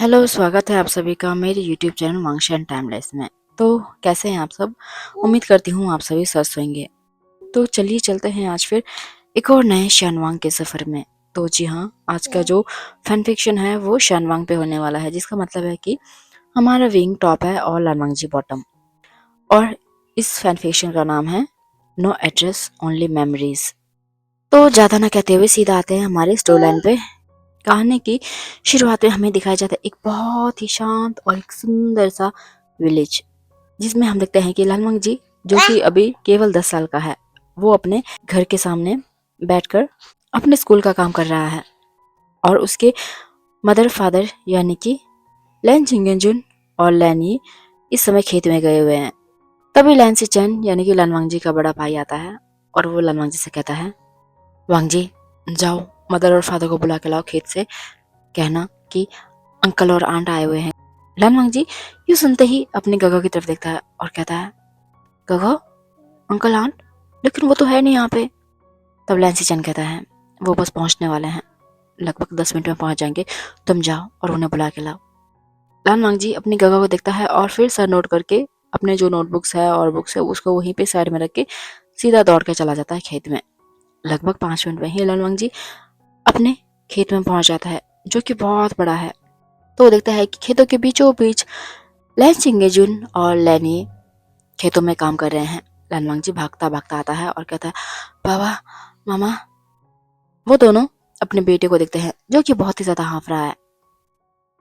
Hello, स्वागत है आप सभी का मेरे यूट्यूब चैनल वांगशी एंड टाइमलेस में। तो कैसे हैं आप सब? उम्मीद करती हूँ आप सभी स्वस्थ होंगे। तो चलिए चलते हैं आज फिर एक और नए शानवांग के सफ़र में। तो जी हाँ, आज का जो फैन फिक्शन है वो शानवांग पे होने वाला है, जिसका मतलब है कि हमारा विंग टॉप है और लानवांगजी बॉटम। और इस फैन फिक्शन का नाम है नो एड्रेस ओनली मेमोरीज। तो ज़्यादा ना कहते हुए सीधा आते हैं हमारे स्टोरी लाइन पे। कहानी की शुरुआत में हमें दिखाया जाता है एक बहुत ही शांत और एक सुंदर सा विलेज, जिसमें हम देखते हैं कि लालमंग जी, जो कि अभी केवल 10 साल का है, वो अपने घर के सामने बैठकर अपने स्कूल का काम कर रहा है। और उसके मदर फादर यानी कि लैन चिंगेंजुन और लैनी इस समय खेत में गए हुए हैं। तभी लैन सी चैन यानी कि लानवांग जी का बड़ा भाई आता है और वो लानवांग जी से कहता है, वांग जी, जाओ मदर और फादर को बुला के लाओ खेत से, कहना कि अंकल और आंट आए हुए हैं। लानवांग जी ये सुनते ही अपने गगा की तरफ देखता है और कहता है, गगा, अंकल आंट, लेकिन वो तो है नहीं यहाँ पे। तब लैंसी चैन कहता है, वो बस पहुंचने वाले हैं, लगभग 10 मिनट में पहुंच जाएंगे, तुम जाओ और उन्हें बुला के लाओ। लानवांग जी अपनी गगा को देखता है और फिर सर नोट करके अपने जो नोटबुक्स है और बुक्स है उसको वहीं पे साइड में रख के सीधा दौड़ के चला जाता है खेत में। लगभग 5 मिनट में ही लानवांग जी अपने खेत में पहुंच जाता है, जो कि बहुत बड़ा है। तो वो देखता है कि खेतों के बीचों बीच लैन चिंगेजुन और लैनी खेतों में काम कर रहे हैं। लानवांग जी भागता भागता आता है और कहता है, बाबा, मामा। वो दोनों अपने बेटे को देखते हैं, जो कि बहुत ही ज्यादा हाँफ रहा है।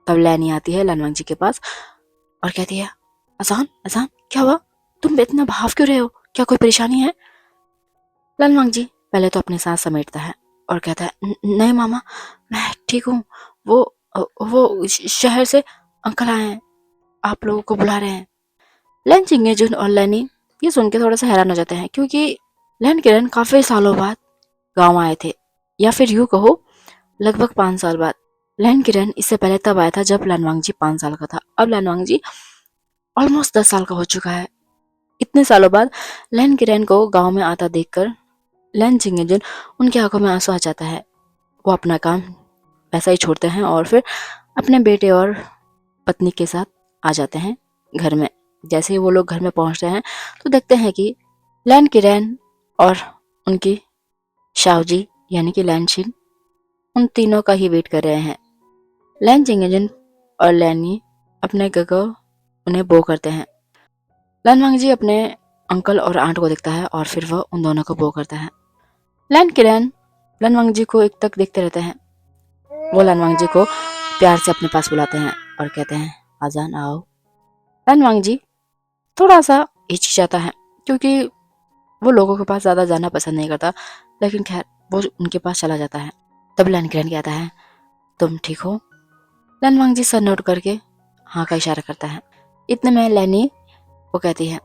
तब लैनी आती है लानवांग जी के पास और कहती है, अजान अजान, क्या हुआ? तुम इतना भाव क्यों रहे हो? क्या कोई परेशानी है? लानवांग जी पहले तो अपनी सांस समेटता है और कहता है, नहीं मामा, मैं ठीक हूँ। वो वो शहर से अंकल आए हैं, आप लोगों को बुला रहे हैं। लैन चिंगेजुन और लैनी ये सुन के थोड़ा सा हैरान हो जाते हैं, क्योंकि लैन किरण काफी सालों बाद गांव आए थे, या फिर यूं कहो लगभग 5 साल बाद। लैन किरण इससे पहले तब आया था जब लानवांग जी 5 साल का था। अब लानवांग जी ऑलमोस्ट 10 साल का हो चुका है। इतने सालों बाद लैन किरण को गांव में आता देखकर लैन चिंगेजुन उनकी आंखों में आंसू आ जाता है। वो अपना काम वैसा ही छोड़ते हैं और फिर अपने बेटे और पत्नी के साथ आ जाते हैं घर में। जैसे ही वो लोग घर में पहुंचते हैं तो देखते हैं कि लैन किरण और उनकी शाओजी यानी कि लैनशिन उन तीनों का ही वेट कर रहे हैं। लैन चिंगेजन और लैनी अपने गगो उन्हें बो करते हैं। लानवांग जी अपने अंकल और आंट को देखता है और फिर वह उन दोनों को बो करता है। लैन किरण लानवांग जी को एक तक देखते रहते हैं। वो लानवांग जी को प्यार से अपने पास बुलाते हैं और कहते हैं, आजान आओ। लानवांग जी थोड़ा सा हिचकिचाता है, क्योंकि वो लोगों के पास ज्यादा जाना पसंद नहीं करता, लेकिन खैर वो उनके पास चला जाता है। तब लैन किरण कहता है, तुम ठीक हो? लानवांग जी सर नोट करके हाँ का इशारा करता है। इतने में लैनी वो कहती है,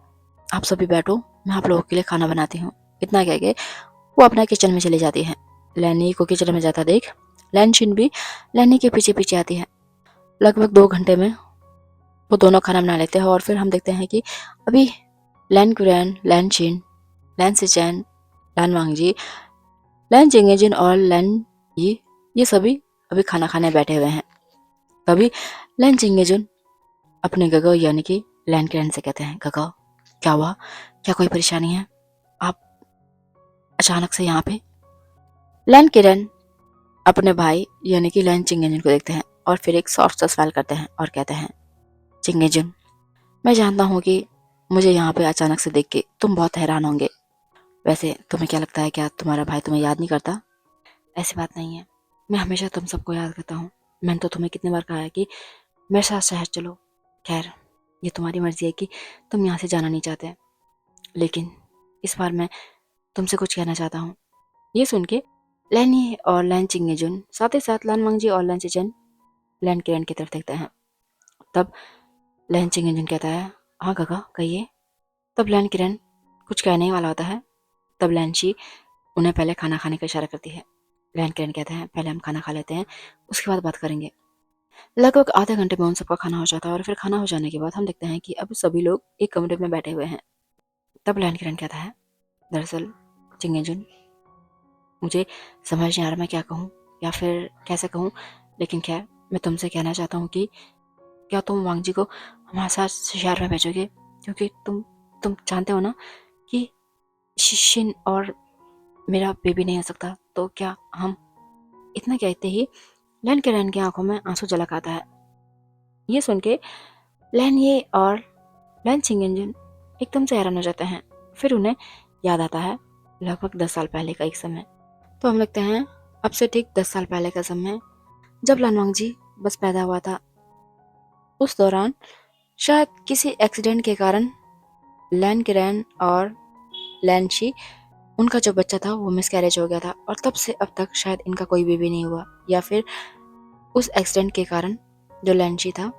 आप सभी बैठो, मैं आप लोगों के लिए खाना बनाती हूँ। इतना कह के वो अपना किचन में चली जाती है। लैनी को किचन में जाता देख लैनशिन भी लैनी के पीछे पीछे आती है। लगभग 2 घंटे में वो दोनों खाना बना लेते हैं और फिर हम देखते हैं कि अभी लैन कुरैन, लैनशिन, लैन सिचैन, लैन वांगजी, लैन चिंगेजिन और लैन ये सभी अभी खाना खाने बैठे हुए हैं। तभी लैन चिंगेजुन अपने गगो यानी कि लैन किरण से कहते हैं, गगो, क्या हुआ? क्या कोई परेशानी है? आप अचानक से यहाँ पे? लैन किरण अपने भाई यानी कि लैन चिंगेजुन को देखते हैं और फिर एक सॉफ्ट सा स्माइल करते हैं और कहते हैं, चिंगेजुन, मैं जानता हूँ कि मुझे यहाँ पे अचानक से देख के तुम बहुत हैरान होंगे। वैसे तुम्हें क्या लगता है, क्या तुम्हारा भाई तुम्हें याद नहीं करता? ऐसी बात नहीं है, मैं हमेशा तुम सबको याद करता हूँ। मैंने तो तुम्हें कितनी बार कहा है कि मेरे साथ शहर चलो। खैर, ये तुम्हारी मर्जी है कि तुम यहाँ से जाना नहीं चाहते, लेकिन इस बार मैं तुमसे कुछ कहना चाहता हूँ। ये सुन के लैनी और लैन चिंगेजुन साथ ही साथ लैन वांगजी और लैन चिचन लैन किरण की तरफ देखते हैं। तब लैन चिंगेजुन कहता है, हाँ काका, कहिए। तब लैन किरण कुछ कहने ही वाला होता है। तब लैनशी उन्हें पहले खाना खाने का इशारा करती है। लैन किरण कहते हैं, पहले हम खाना खा लेते हैं, उसके बाद बात करेंगे। लगभग आधे घंटे में उन सबका खाना हो जाता है और फिर खाना हो जाने के बाद हम देखते हैं कि अब सभी लोग एक कमरे में बैठे हुए हैं। तब लैन किरण कहता है, दरअसल चिंगेजुन, मुझे समझ नहीं आ रहा मैं क्या कहूँ या फिर कैसे कहूँ, लेकिन खैर मैं तुमसे कहना चाहता हूँ कि क्या तुम वांग जी को हमारे साथ शहर में भेजोगे, क्योंकि तुम जानते हो ना कि शिशिन और मेरा बेबी नहीं हो सकता। तो क्या हम, इतना कहते ही लैन के रैन की आंखों में आंसू झलक आता है। ये सुन के लैन ये और लैन चिंगेंजन एकदम से हैरान हो जाते हैं। फिर उन्हें याद आता है लगभग 10 साल पहले का एक समय। तो हम लगते हैं अब से ठीक 10 साल पहले का समय, जब लनवांग जी बस पैदा हुआ था। उस दौरान शायद किसी एक्सीडेंट के कारण लैन किरैन और लैन शी, उनका जो बच्चा था वो मिसकैरेज हो गया था, और तब से अब तक शायद इनका कोई बेबी नहीं हुआ। या फिर उस एक्सीडेंट के कारण जो लैन शी था,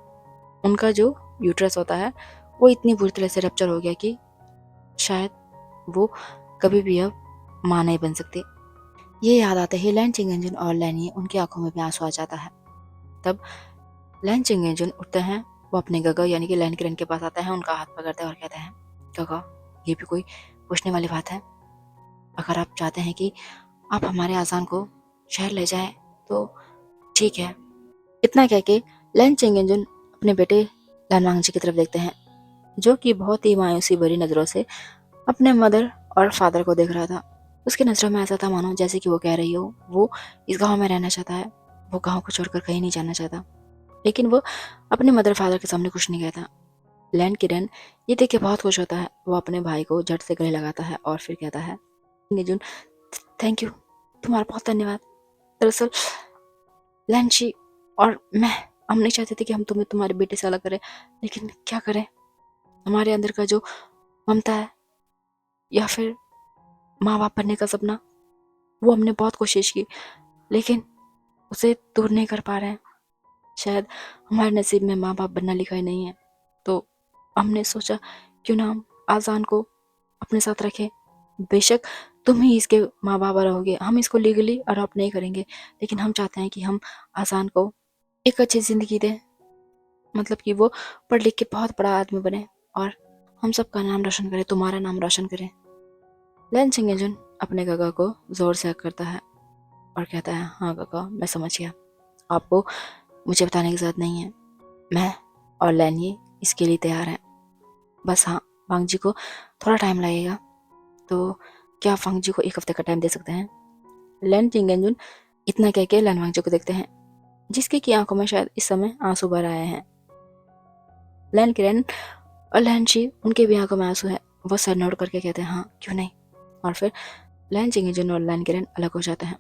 उनका जो यूट्रस होता है वो इतनी बुरी तरह से रप्चर हो गया कि शायद वो कभी भी अब माँ नहीं बन सकती। ये याद आते ही लैन चिंगेंजन और लैनी, उनकी आंखों में भी आंसू आ जाता है। तब लैन चिंगेंजन उठते हैं, वो अपने गगा यानी कि लैन किरण के पास आते हैं, उनका हाथ पकड़ते हैं और कहते हैं, गगा ये भी कोई पूछने वाली बात है? अगर आप चाहते हैं कि आप हमारे आजान को शहर ले जाएं तो ठीक है। इतना कह के लैन चिंगेंजन अपने बेटे लैनवांग जी की तरफ देखते हैं, जो कि बहुत ही मायूसी भरी नजरों से अपने मदर और फादर को देख रहा था। उसकी नजरों में ऐसा था मानो जैसे कि वो कह रही हो वो इस गांव में रहना चाहता है, वो गांव को छोड़कर कहीं नहीं जाना चाहता। लेकिन वो अपने मदर फादर के सामने कुछ नहीं कहता। लैन किरण ये देख के बहुत खुश होता है। वो अपने भाई को झट से गले लगाता है और फिर कहता है, निजुन थैंक यू, तुम्हारा बहुत धन्यवाद। दरअसल लैंची और मैं, हम नहीं चाहते थे कि हम तुम्हें तुम्हारे बेटे से अलग करें, लेकिन क्या करें, हमारे अंदर का जो ममता है या फिर माँ बाप बनने का सपना, वो हमने बहुत कोशिश की लेकिन उसे दूर नहीं कर पा रहे हैं। शायद हमारे नसीब में माँ बाप बनना लिखा ही नहीं है। तो हमने सोचा क्यों ना हम आजान को अपने साथ रखें। बेशक तुम ही इसके माँ बाप रहोगे, हम इसको लीगली अडॉप्ट नहीं करेंगे, लेकिन हम चाहते हैं कि हम आजान को एक अच्छी जिंदगी दें, मतलब कि वो पढ़ लिख के बहुत बड़ा आदमी बने और हम सबका नाम रोशन करे, तुम्हारा नाम रोशन करे। लैन चिंगेजन अपने गगा को जोर से हक करता है और कहता है, हाँ गगा मैं समझ गया, आपको मुझे बताने की जरूरत नहीं है, मैं और लैन ये इसके लिए तैयार हैं। बस हाँ, वांग जी को थोड़ा टाइम लगेगा, तो क्या आप वांग जी को 1 हफ्ते का टाइम दे सकते हैं? लैन चिंगेंजुन इतना कह के लैन वांग जी को देखते हैं, जिसके की आंखों में शायद इस समय आंसू भर आए हैं। लैन किरण और लैन शी, उनके भी आंखों में आंसू है। वो सर नोट करके कहते हैं, हाँ क्यों नहीं। और फिर लैन चिंगेंजुन और लैन किरण अलग हो जाते हैं।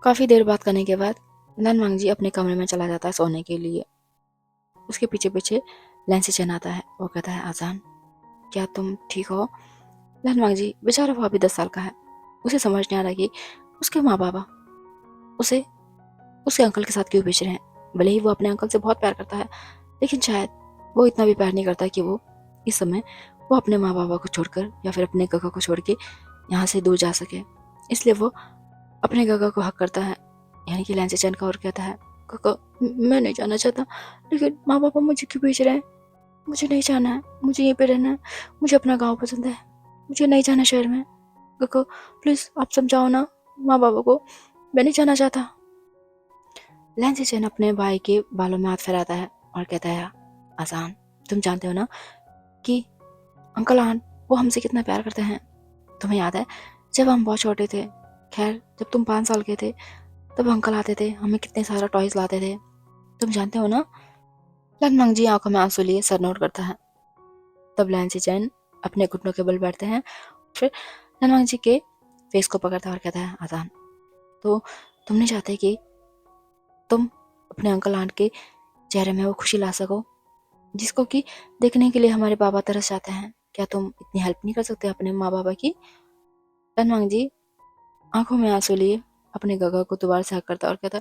काफी देर बात करने के बाद लैन वांग जी अपने कमरे में चला जाता है सोने के लिए। उसके पीछे पीछे लैन सी चैन आता है। वो कहता है, आजान क्या तुम ठीक हो? लैन वांग जी बेचारा वो अभी 10 साल का है, उसे समझ नहीं आ रहा कि उसके माँ बाबा उसे उसके अंकल के साथ क्यों भेज रहे हैं। भले ही वो अपने अंकल से बहुत प्यार करता है, लेकिन शायद वो इतना भी प्यार नहीं करता कि वो इस समय वो अपने माँ बाबा को छोड़कर या फिर अपने गगा को छोड़ के यहाँ से दूर जा सके। इसलिए वो अपने गगा को हक करता है, यानी कि लैंसी चैन का, और कहता है, गगा मैं नहीं जाना चाहता, लेकिन माँ बाबा मुझे क्यों भेज रहे हैं? मुझे नहीं जाना है, मुझे यहीं पे रहना है, मुझे अपना गाँव पसंद है, मुझे नहीं जाना शहर में। गगा प्लीज आप समझाओ ना माँ बाबा को, मैं नहीं जाना चाहता। लैंसी चैन अपने भाई के बालों में हाथ फैलाता है और कहता है, आसान तुम जानते हो ना कि अंकल आन वो हमसे कितना प्यार करते हैं। तुम्हें याद है जब हम बहुत छोटे थे, खैर जब तुम 5 साल के थे, तब अंकल आते थे, हमें कितने सारा टॉयज लाते थे, तुम जानते हो ना। लनमंग जी आंखों में आंसू लिए सर नोट करता है। तब लैंसी चैन अपने घुटनों के बल बैठते हैं, फिर लनमंग जी के फेस को पकड़ता है और कहता है, आसान तो तुम नहीं चाहते कि तुम अपने अंकल आंट के चेहरे में वो खुशी ला सको जिसको कि देखने के लिए हमारे बाबा तरस जाते हैं? क्या तुम इतनी हेल्प नहीं कर सकते अपने माँ बाबा की? लनवांग जी आंखों में आंसू लिए अपने गगा को दोबारा से हक करता और कहता,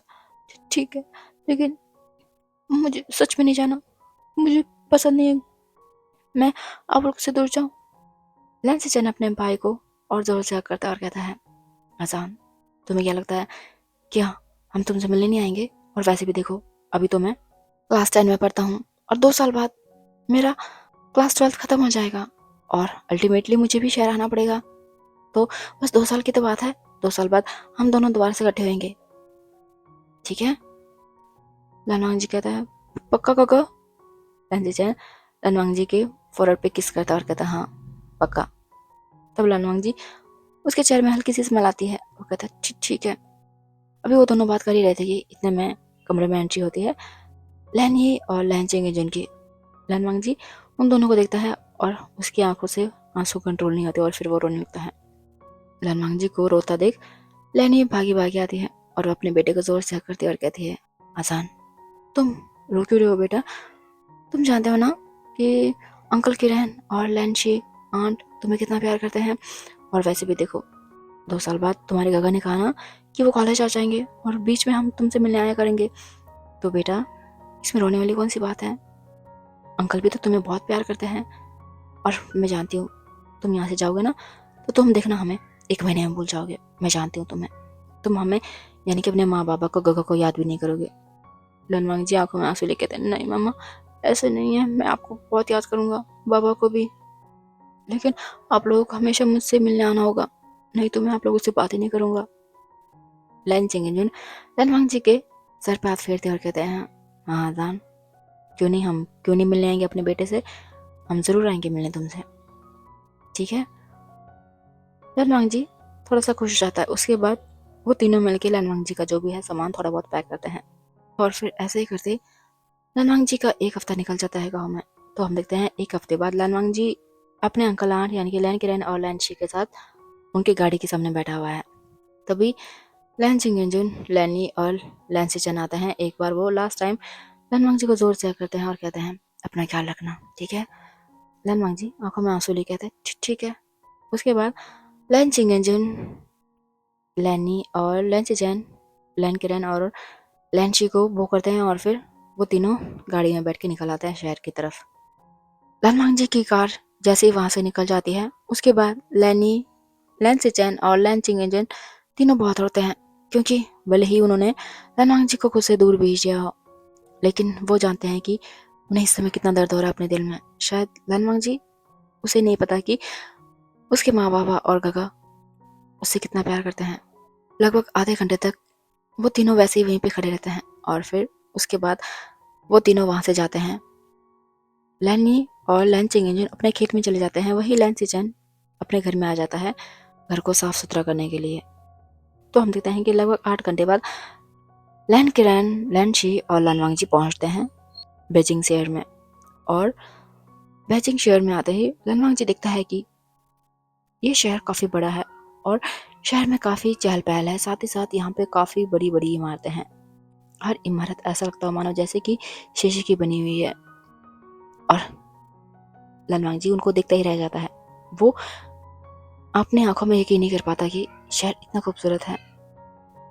ठीक है, लेकिन मुझे सच में नहीं जाना, मुझे पसंद नहीं है, मैं आप लोग से दूर जाऊं। लैंसी चैन अपने भाई को और जोर से हक करता और कहता है, आसान तुम्हें क्या लगता है क्या हम तुमसे मिलने नहीं आएंगे? और वैसे भी देखो, अभी तो मैं क्लास 10 में पढ़ता हूँ और 2 साल बाद मेरा क्लास 12 खत्म हो जाएगा और अल्टीमेटली मुझे भी शहर आना पड़ेगा। तो बस 2 साल की तो बात है, 2 साल बाद हम दोनों दोबारा से इकट्ठे होंगे, ठीक है? लानवांग जी कहता है पक्का काका। लैन चैन लानवांग जी के फोrehead पे किस करता है और कहता है हाँ पक्का। तब लानवांग जी उसके चेहरे में हल्की सी स्मेल आती है। वो कहता है ठीक है। अभी वो दोनों बात कर ही रहे थे कि इतने में कमरे में एंट्री होती है लैन ही और लैन चेंगे जिनकी। लानवांग जी उन दोनों को देखता है और उसकी आंखों से आंसू कंट्रोल नहीं होते और फिर वो रोने लगता है। लानवांग जी को रोता देख लैन ही भागी भागी आती है और वो अपने बेटे को जोर से हक करती है और कहती है आसान तुम रो क्यों रहे हो बेटा, तुम जानते हो ना कि अंकल किरण और लैंशी आंट तुम्हें कितना प्यार करते हैं। और वैसे भी देखो 2 साल बाद तुम्हारे गगा ने कहा ना कि वो कॉलेज आ जाएंगे और बीच में हम तुमसे मिलने आया करेंगे। तो बेटा इसमें रोने वाली कौन सी बात है, अंकल भी तो तुम्हें बहुत प्यार करते हैं। और मैं जानती हूँ तुम यहाँ से जाओगे ना तो तुम देखना हमें 1 महीने में भूल जाओगे। मैं जानती हूँ तुम हमें यानी कि अपने माँ बाबा को गगा को याद भी नहीं करोगे। लानवांग जी आंखों में आंसू लेके कहते हैं नहीं मामा ऐसे नहीं है, मैं आपको बहुत याद करूंगा, बाबा को भी, लेकिन आप लोगों को हमेशा मुझसे मिलने आना होगा, नहीं तो मैं आप लोगों से बात ही नहीं करूंगा। लैन चिंगेंजुन लानवांग जी के सर पे हाथ फेरते और कहते हैं हाँ दान हम क्यों नहीं मिलने आएंगे अपने बेटे से, हम जरूर आएंगे मिलने तुमसे, ठीक है। लानवांग जी थोड़ा सा खुश हो जाता है। उसके बाद वो तीनों मिलकर लानवांग जी का जो भी है सामान थोड़ा बहुत पैक करते हैं और फिर ऐसे ही करते लानवांग जी का 1 हफ्ता निकल जाता है गाँव में। तो हम देखते हैं 1 हफ्ते बाद लानवांग जी अपने अंकल आंट यानी कि लैन किरण और लैन शी के साथ उनकी गाड़ी के सामने बैठा हुआ है। तभी लैन चिंगेंजुन लैनी और लैन सिचन आते हैं। एक बार वो लास्ट टाइम लानवांग जी को जोर से करते हैं और कहते हैं अपना ख्याल रखना, ठीक है। लानवांग जी आंखों में आंसू ले कहते हैं ठीक है। उसके बाद लैन चिंगेंजुन लैनी और लैन सिचन लैन किरण और लैन शी को वो करते हैं और फिर वो तीनों गाड़ी में बैठ के निकल आते हैं शहर की तरफ। लानवांग जी की कार जैसे ही वहां से निकल जाती है उसके बाद लैनी लैन सिचन और लैन चिंगेंजन तीनों बहुत रोते हैं क्योंकि भले ही उन्होंने लानवांग जी को खुद से दूर भेज दिया हो लेकिन वो जानते हैं कि उन्हें इस समय कितना दर्द हो रहा है अपने दिल में। शायद लानवांग जी उसे नहीं पता कि उसके माँ बाबा और गगा उससे कितना प्यार करते हैं। लगभग आधे घंटे तक वो तीनों वैसे ही वहीं पे खड़े रहते हैं और फिर उसके बाद वो तीनों वहां से जाते हैं। लैनी और लैन चिंगेंजन अपने खेत में चले जाते हैं, वही लैन सिचन अपने घर में आ जाता है घर को साफ सुथरा करने के लिए। तो हम देखते हैं कि लगभग 8 घंटे बाद लैन किरण लैन शी और लानवांग जी पहुंचते हैं बेजिंग शहर में। और बेजिंग शहर में आते ही लानवांग जी देखता है कि ये शहर काफी बड़ा है और शहर में काफी चहल पहल है, साथ ही साथ यहाँ पे काफी बड़ी बड़ी इमारतें हैं। हर इमारत ऐसा लगता है मानो जैसे कि शीशे की बनी हुई है। और लानवांग जी उनको देखता ही रह जाता है। वो अपने आंखों में यकीन नहीं कर पाता कि शहर इतना खूबसूरत है,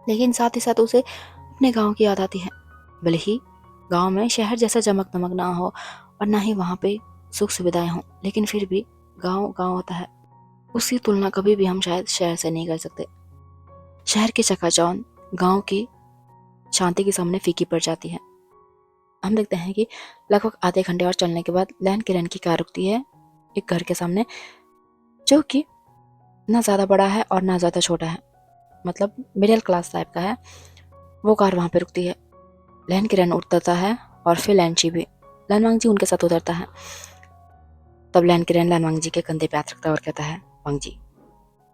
लेकिन साथ ही साथ उसे अपने गांव की याद आती है। भले ही गांव में शहर जैसा चमक दमक ना हो और ना ही वहां पे सुख सुविधाएं हों, लेकिन फिर भी गांव गांव होता है। उसकी तुलना कभी भी हम शायद शहर से नहीं कर सकते। शहर की चकाचौंध गांव की शांति के सामने फीकी पड़ जाती है। हम देखते हैं कि लगभग आधे घंटे और चलने के बाद लैन किरण की कार रुकती है एक घर के सामने, जो कि ना ज्यादा बड़ा है और ना ज्यादा छोटा है, मतलब मिडिल क्लास टाइप का है। वो कार वहां पे रुकती है। लैन किरण उतरता है और फिर लैन शी भी। लानवांग जी उनके साथ उतरता है। तब लैन किरण लानवांग जी के कंधे पे हाथ रखता है और कहता है वांग जी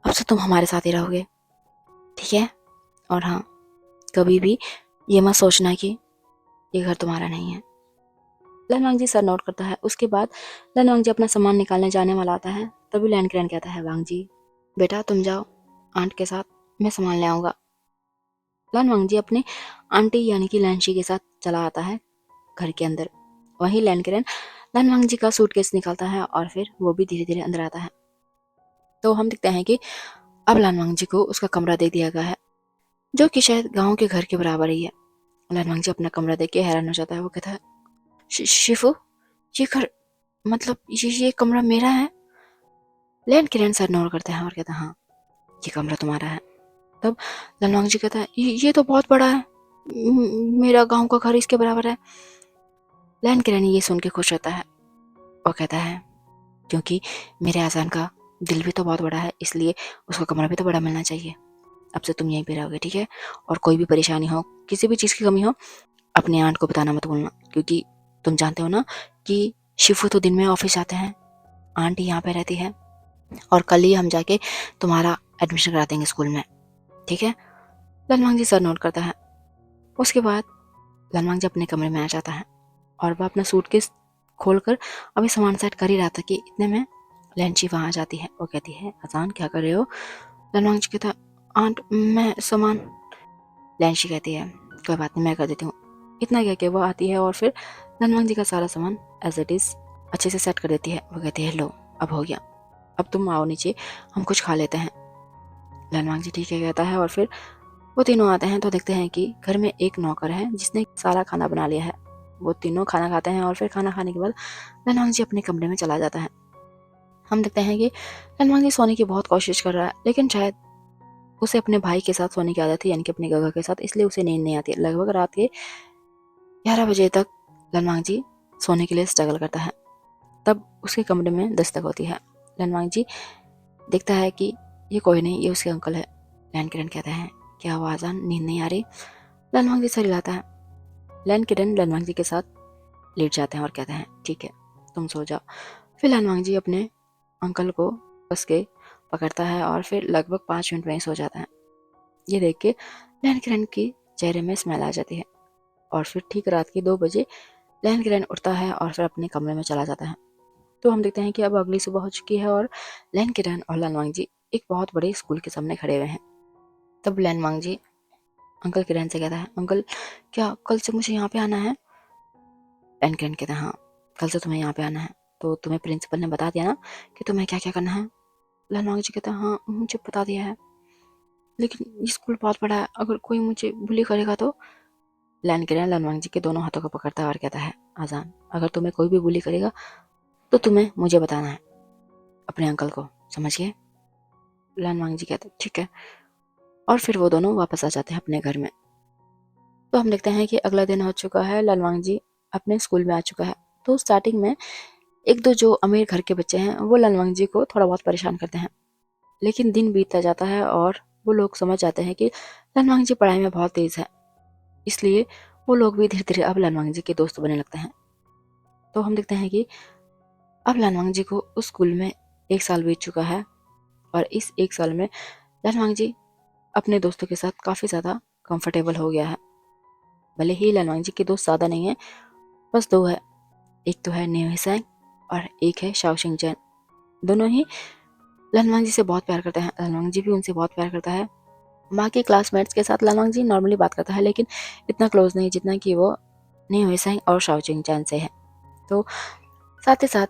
अब से तुम हमारे साथ ही रहोगे, ठीक है। और हाँ कभी भी ये मत सोचना कि ये घर तुम्हारा नहीं है। लानवांग जी सर नोट करता है। उसके बाद लानवांग जी अपना सामान निकालने जाने वाला आता है। तभी लैन किरण कहता है वांग जी बेटा तुम जाओ आंट के साथ, मैं सामान ले आऊंगा। लानवांग जी अपने आंटी यानी कि लैनशी के साथ चला आता है घर के अंदर। वहीं लैन किरण लानवांग जी का सूटकेस निकालता है और फिर वो भी धीरे धीरे अंदर आता है। तो हम देखते हैं कि अब लानवांग जी को उसका कमरा दे दिया गया है, जो कि शायद गांव के घर के बराबर ही है। लानवांग जी अपना कमरा देख के हैरान हो जाता है। वो कहता है शिफू ये घर मतलब ये कमरा मेरा है। लैन किरण सर नोट करते हैं और कहता है हाँ ये कमरा तुम्हारा है। तब लानवांग जी कहता है ये तो बहुत बड़ा है, मेरा गांव का घर इसके बराबर है। लैन किरण ये सुन के खुश होता है और कहता है क्योंकि मेरे आजान का दिल भी तो बहुत बड़ा है, इसलिए उसका कमरा भी तो बड़ा मिलना चाहिए। अब से तुम यहीं पे रहोगे, ठीक है। और कोई भी परेशानी हो किसी भी चीज़ की कमी हो अपनी आंट को बताना मत भूलना, क्योंकि तुम जानते हो ना कि शिफू तो दिन में ऑफिस जाते हैं, आंटी यहाँ पे रहती है, और कल ही हम जाके तुम्हारा एडमिशन करा देंगे स्कूल में, ठीक है। लनवांग जी सर नोट करता है। उसके बाद लनवांग जी अपने कमरे में आ जाता है और वह अपना सूटकेस खोलकर अभी सामान सेट कर ही रहा था कि इतने में लैंची वहाँ आ जाती है। वो कहती है, अजान क्या कर रहे हो? लनवांग जी कहता, आंट मैं सामान। लैंची कहती है, कोई बात नहीं, मैं कर देती हूँ। इतना कह के वो आती है और फिर लनवांग जी का सारा सामान एज इट इज अच्छे से सेट कर देती है। वो कहती है, लो अब हो गया, अब तुम आओ नीचे, हम कुछ खा लेते हैं। लनवांग जी ठीक है कहता है और फिर वो तीनों आते हैं तो देखते हैं कि घर में एक नौकर है जिसने सारा खाना बना लिया है। वो तीनों खाना खाते हैं और फिर खाना खाने के बाद लनवांग जी अपने कमरे में चला जाता है। हम देखते हैं कि लनवांग जी सोने की बहुत कोशिश कर रहा है, लेकिन शायद उसे अपने भाई के साथ सोने की आदत है, यानी कि अपने गगा के साथ, इसलिए उसे नींद नहीं आती। लगभग रात के 11 बजे तक लनवांग जी सोने के लिए स्ट्रगल करता है। तब उसके कमरे में दस्तक होती है। लनवांग जी देखता है कि ये कोई नहीं, ये उसके अंकल है। लैन किरण कहता है, क्या हुआ आजान, नींद नहीं आ रही? लनवांग जी सर हिलाता है। लैन किरण लनवांग जी के साथ लेट जाते हैं और कहते हैं, ठीक है तुम सो जाओ। फिर लनवांग जी अपने अंकल को कस के पकड़ता है और फिर लगभग 5 मिनट में ही सो जाता है। ये देख के लैन किरण की चेहरे में स्मेल आ जाती है और फिर ठीक रात के 2 बजे लैन किरण उठता है और फिर अपने कमरे में चला जाता है। तो हम देखते हैं कि अब अगली सुबह हो चुकी है और लैन किरण और लनवांग जी एक बहुत बड़े स्कूल के सामने खड़े हुए हैं। तब लनवांग जी अंकल किरण से कहता है, अंकल क्या कल से मुझे यहाँ पे आना है? लैन किरण कहता है, हाँ कल से तुम्हें यहाँ पे आना है। तो तुम्हें प्रिंसिपल ने बता दिया ना कि तुम्हें क्या क्या करना है? लनवांग जी कहता है, हाँ मुझे बता दिया है, लेकिन ये स्कूल बहुत बड़ा है, अगर कोई मुझे बुली करेगा तो? लैन किरण लनवांग जी के दोनों हाथों को पकड़ता है और कहता है, आजान अगर तुम्हें कोई भी बुली करेगा तो तुम्हें मुझे बताना है, अपने अंकल को, समझ गए? लनवांग जी कहते हैं, ठीक है। और फिर वो दोनों वापस आ जाते हैं अपने घर में। तो हम देखते हैं कि अगला दिन हो चुका है, लनवांग जी अपने स्कूल में आ चुका है। तो स्टार्टिंग में एक दो जो अमीर घर के बच्चे हैं वो लनवांग जी को थोड़ा बहुत परेशान करते हैं, लेकिन दिन बीतता जाता है और वो लोग समझ जाते हैं कि लनवांग जी पढ़ाई में बहुत तेज है, इसलिए वो लोग भी धीरे धीरे अब लनवांग जी के दोस्त बनने लगते हैं। तो हम देखते हैं कि अब लनवांग जी को उस स्कूल में 1 साल बीत चुका है और इस 1 साल में लनवांग जी अपने दोस्तों के साथ काफ़ी ज़्यादा कंफर्टेबल हो गया है। भले ही लनवांग जी के दोस्त ज़्यादा नहीं है, बस दो है, एक तो है न्यू हिसैंग और एक है शाओशिंग चैन। दोनों ही लनवांग जी से बहुत प्यार करते हैं, लनवांग जी भी उनसे बहुत प्यार करता है। बाकी क्लासमेट्स के साथ लनवांग जी नॉर्मली बात करता है, लेकिन इतना क्लोज नहीं जितना कि वो न्यू हिसैंग और शाओशिंग चैन से है। तो साथ ही साथ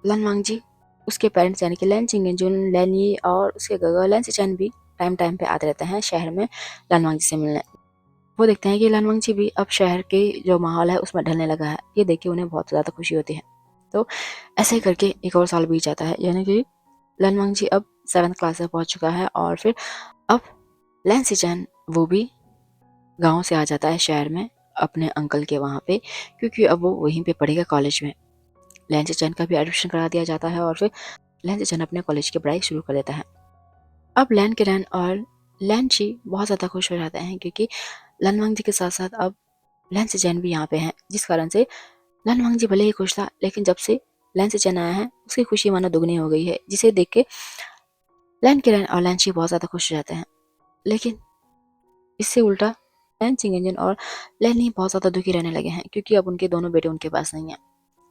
लनवांग जी उसके पेरेंट्स यानी कि लैन चिंगेंजुन, लैन यी और उसके गगा लैन सिचैन भी टाइम टाइम पे आते रहते हैं शहर में लनवांग जी से मिलने। वो देखते हैं कि लनवांग जी भी अब शहर के जो माहौल है उसमें ढलने लगा है। ये देख के उन्हें बहुत ज़्यादा खुशी होती है। तो ऐसे ही करके एक और साल बीत जाता है, यानी कि लनवांग जी अब 7th क्लास में पहुंच चुका है और फिर अब लैन सिचैन वो भी गांव से आ जाता है शहर में अपने अंकल के वहाँ पे, क्योंकि अब वो वहीं पे पढ़ेगा कॉलेज में। लैन सिचैन का भी एडमिशन करा दिया जाता है और फिर लैन सिचैन अपने कॉलेज की पढ़ाई शुरू कर देता है। अब लैन किरण और लैन ची बहुत ज़्यादा खुश हो जाते हैं, क्योंकि लनवांग जी के साथ साथ अब लैन सिचैन भी यहाँ पे हैं, जिस कारण से लनवांग जी भले ही खुश था, लेकिन जब से लैन सिचैन आया है उसकी खुशी मानो दुगनी हो गई है, जिसे देख के लैन किरण और लैन ची बहुत ज़्यादा खुश हो जाते हैं। लेकिन इससे उल्टा लैन चिंगेंजन और लैन ही बहुत ज़्यादा दुखी रहने लगे हैं, क्योंकि अब उनके दोनों बेटे उनके पास नहीं है।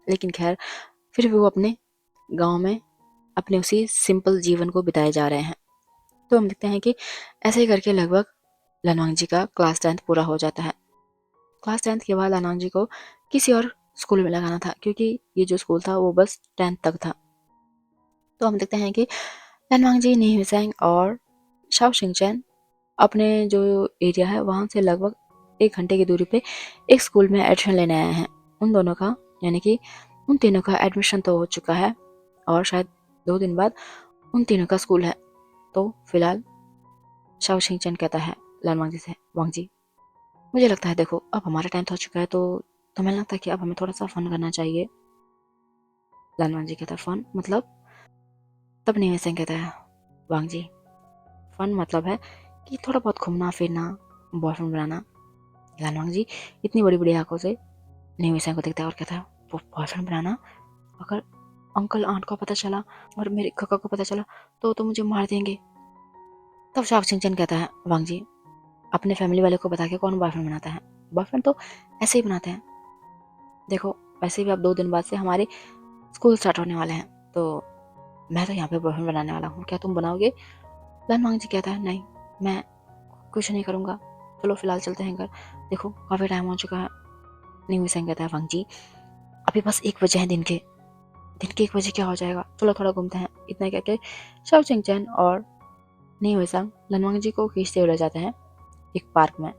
लेकिन खैर फिर भी वो अपने गाँव में अपने उसी सिंपल जीवन को बिताए जा रहे हैं। तो हम देखते हैं कि ऐसे ही करके लगभग लनवांग जी का क्लास 10th पूरा हो जाता है। क्लास 10th के बाद लनवांग जी को किसी और स्कूल में लगाना था, क्योंकि ये जो स्कूल था वो बस 10th तक था। तो हम देखते हैं कि लनवांग जी, नी हुसैंग और शाओ शिंगचैन अपने जो एरिया है वहाँ से लगभग 1 घंटे की दूरी पे एक स्कूल में एडमिशन लेने आए हैं। उन दोनों का यानी कि उन तीनों का एडमिशन तो हो चुका है और शायद 2 दिन बाद उन तीनों का स्कूल है। तो फिलहाल शाओ शिंगचैन कहता है लनवांग जी से, वांग जी मुझे लगता है देखो अब हमारा टाइम हो चुका है, तो तुम्हें लगता है कि अब हमें थोड़ा सा फन करना चाहिए? लनवांग जी कहता है, फन मतलब? तब नी हुसैंग कहता है, वांग जी फन मतलब है कि थोड़ा बहुत घूमना फिरना, बॉयफ्रेंड बनाना। लालवांग जी इतनी बड़ी बड़ी आंखों से निवेशा को देखता है और कहता है वो बॉयफ्रेंड बनाना, अगर अंकल आंट को पता चला और मेरे काका को पता चला तो मुझे मार देंगे। तब शाओ चिंचन कहता है वांग जी अपने फैमिली वाले को बता के कौन बॉयफ्रेंड बनाता है, बॉयफ्रेंड तो ऐसे ही बनाते हैं। देखो वैसे भी अब 2 दिन बाद से हमारे स्कूल स्टार्ट होने वाले हैं, तो मैं तो यहाँ पे बॉयफ्रेंड बनाने वाला हूँ, क्या तुम बनाओगे? लान वांग जी कहता है नहीं, मैं कुछ नहीं करूँगा, चलो फिलहाल चलते हैं घर, देखो काफ़ी टाइम हो चुका है। नीवी सेंग कहता है वांग जी अभी बस 1 बजे है दिन के 1 बजे क्या हो जाएगा, चलो थोड़ा घूमते हैं। इतना कह के शाओ चिंचन और नीवी सेंग लनवांग जी को खींचते हुए ले जाते हैं एक पार्क में।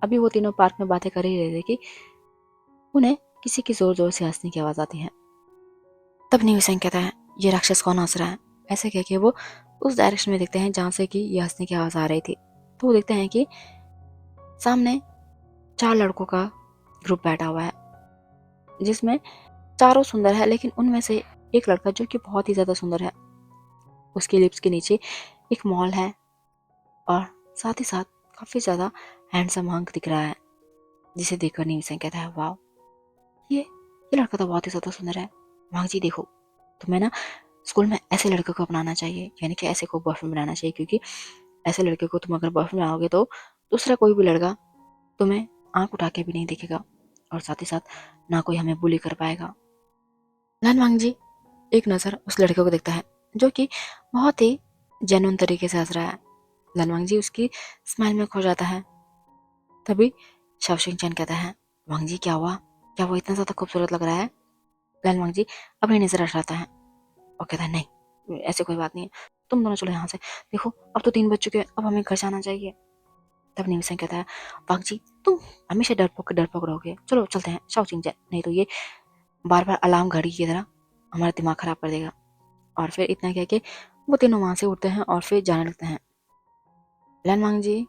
अभी वो तीनों पार्क में बातें कर ही रहे थे कि उन्हें किसी की जोर जोर से हंसने की आवाज आती है। तब नीवी सेंग कहता है ये राक्षस कौन हंस रहा है, ऐसे कह के वो उस डायरेक्शन में देखते हैं जहां से कि ये हंसने की आवाज आ रही थी। तो वो देखते हैं कि सामने 4 लड़कों का ग्रुप बैठा हुआ है, जिसमें चारों सुंदर है, लेकिन उनमें से एक लड़का जो कि बहुत ही ज्यादा सुंदर है, उसके लिप्स के नीचे एक मॉल है और साथ ही साथ काफी ज्यादा हैंडसम हंक दिख रहा है, जिसे देखकर नीवी सेंग कहता है वाह ये लड़का तो बहुत ही ज्यादा सुंदर है। वांग जी देखो तुम्हें ना स्कूल में ऐसे लड़के को अपनाना चाहिए, यानी कि ऐसे को बॉयफ्रेंड बनाना चाहिए, क्योंकि ऐसे लड़के को तुम अगर बॉयफ्रेंड बनाओगे तो दूसरा कोई भी लड़का तुम्हें आंख उठा के भी नहीं देखेगा और साथ ही साथ ना कोई हमें बुली कर पाएगा। लान वांग जी एक नजर उस लड़के को देखता है जो कि बहुत ही जेन्युइन तरीके से हंस रहा है। लान वांग जी उसकी स्माइल में खो जाता है। तभी शाओशिंग चैन कहता है वांग जी क्या हुआ, क्या वो इतना ज्यादा खूबसूरत लग रहा है? लान वांग जी अपनी नजर हटाता है और कहता है नहीं ऐसी कोई बात नहीं है, तुम दोनों चलो यहाँ से, देखो अब तो 3 बज चुके हैं, अब हमें घर जाना चाहिए। तब निविसन कहता है वांग जी तुम हमेशा डरपोक रहोगे, चलो चलते हैं शाओ चिंग, नहीं तो ये बार बार अलार्म घड़ी की तरह हमारा दिमाग खराब कर देगा। और फिर इतना कह के वो तीनों वहां से उठते हैं और फिर जाने लगते हैं। लान वांग जी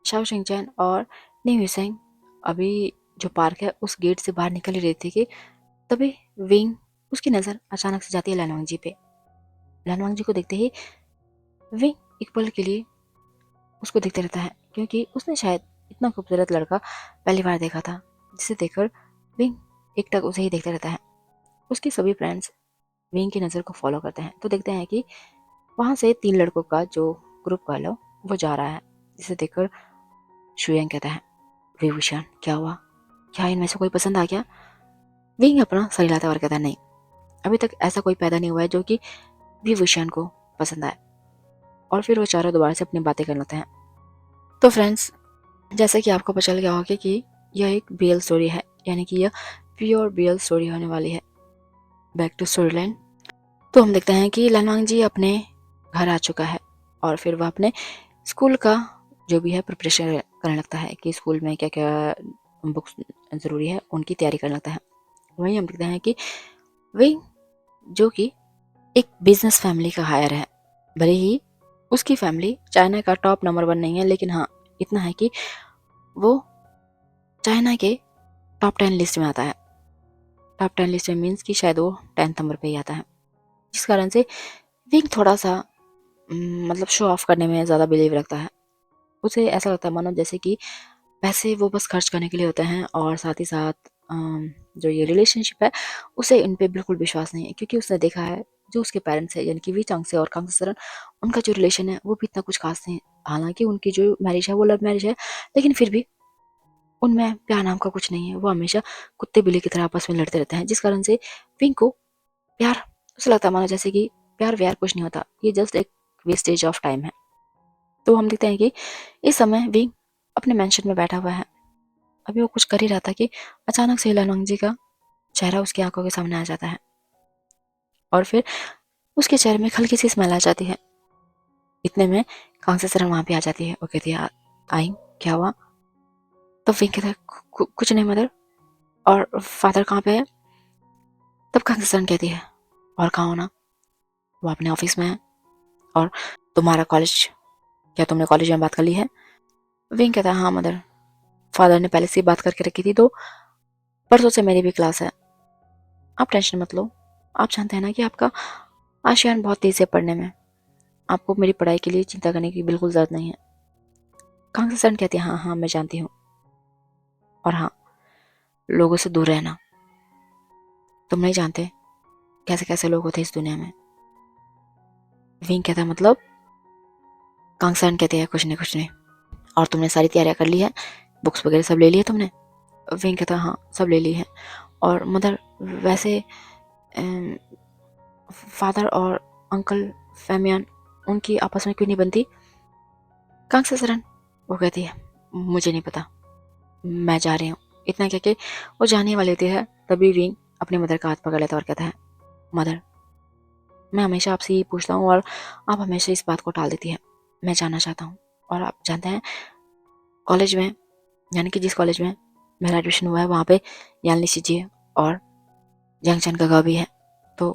शाओ चिंग और निविसन अभी जो पार्क है उस गेट से बाहर निकल ही रही थी कि तभी विंग उसकी नजर अचानक से जाती है लान वांग जी पे। लान वांग जी को देखते ही विंग एक पल के लिए उसको देखते रहता है, क्योंकि उसने शायद इतना खूबसूरत लड़का पहली बार देखा था, जिसे देखकर विंग एकटक उसे ही देखते रहता है। उसके सभी फ्रेंड्स विंग की नज़र को फॉलो करते हैं तो देखते हैं कि वहां से 3 लड़कों का जो ग्रुप कह लो वो जा रहा है, जिसे देखकर शुयंग कहता है विभूषण क्या हुआ, क्या इनमें से कोई पसंद आ गया? विंग अपना सर हिलाता है और कहता है नहीं, अभी तक ऐसा कोई पैदा नहीं हुआ है जो कि विभूषण को पसंद आए। और फिर वो चारों दोबारा से अपनी बातें करने लगते हैं। तो फ्रेंड्स जैसे कि आपको पता चल गया होगा कि यह एक बीएल स्टोरी है, यानी कि यह प्योर बीएल स्टोरी होने वाली है। Back to story line. तो हम देखते हैं कि लानवांग जी अपने घर आ चुका है और फिर वह अपने स्कूल का जो भी है प्रिपरेशन करने लगता है कि स्कूल में क्या क्या बुक्स ज़रूरी है उनकी तैयारी करने लगता है। वहीं हम देखते हैं कि वही जो कि एक बिजनेस फैमिली का हायर है, भले ही उसकी फैमिली चाइना का टॉप नंबर 1 नहीं है, लेकिन हाँ इतना है कि वो चाइना के टॉप 10 लिस्ट में आता है। टॉप 10 लिस्ट में मीन्स कि शायद वो 10th नंबर पे ही आता है, जिस कारण से विंग थोड़ा सा मतलब शो ऑफ करने में ज़्यादा बिलीव रखता है। उसे ऐसा लगता है मानो जैसे कि पैसे वो बस खर्च करने के लिए होते हैं और साथ ही साथ जो ये रिलेशनशिप है उसे इन पे बिल्कुल विश्वास नहीं है, क्योंकि उसने देखा है जो उसके पेरेंट्स है यानी कि वी चांग से और कांग सरन, उनका जो रिलेशन है वो भी इतना कुछ खास नहीं है। हालांकि उनकी जो मैरिज है वो लव मैरिज है, लेकिन फिर भी उनमें प्यार नाम का कुछ नहीं है। वो हमेशा कुत्ते बिल्ली की तरह आपस में लड़ते रहते हैं, जिस कारण से विंग को प्यार उसे लगता है मानो जैसे कि प्यार व्यार कुछ नहीं होता, ये जस्ट एक वेस्टेज ऑफ टाइम है। तो हम देखते हैं कि इस समय विंग अपने मेंशन में बैठा हुआ है। अभी वो कुछ कर ही रहा था कि अचानक से लानोंग जी का चेहरा उसकी आंखों के सामने आ जाता है और फिर उसके चेहरे में हल्की सी स्मेल आ जाती है। इतने में कांसे सरन वहां पे आ जाती है। वो कहती है आई क्या हुआ? तो विंग कहता है कुछ नहीं मदर, और फादर कहाँ पे है? तब कांसे सरन कहती है और कहाँ होना, वो अपने ऑफिस में है। और तुम्हारा कॉलेज, क्या तुमने कॉलेज में बात कर ली है? विंग कहता है हाँ मदर, फादर ने पहले से बात करके रखी थी, तो परसों से मेरी भी क्लास है, आप टेंशन मत लो। आप जानते हैं ना कि आपका आशियान बहुत तेज है पढ़ने में, आपको मेरी पढ़ाई के लिए चिंता करने की बिल्कुल जरूरत नहीं है। कांग सन कहती है हाँ हाँ मैं जानती हूँ। और हाँ, लोगों से दूर रहना। तुम नहीं जानते कैसे कैसे लोग होते हैं इस दुनिया में। विंग कहता है मतलब कांगसान कहते हैं कुछ नहीं कुछ नहीं। और तुमने सारी तैयारियां कर ली है, बुक्स वगैरह सब ले लिए तुमने? विंग कहता है हाँ सब ले ली है। और मदर वैसे फादर और अंकल फैमियान उनकी आपस में क्यों नहीं बनती? कांगसासरन वो कहती है मुझे नहीं पता, मैं जा रही हूँ। इतना कह के वो जाने वाले थे है, तभी विंग अपने मदर का हाथ पकड़ लेता और कहता है मदर मैं हमेशा आपसे ये पूछता हूँ और आप हमेशा इस बात को टाल देती है। मैं जानना चाहता हूँ। और आप जानते हैं कॉलेज में, यानी कि जिस कॉलेज में मेरा एडमिशन हुआ है वहाँ पे यालनी सीजी और जंगचन का गाँव भी है। तो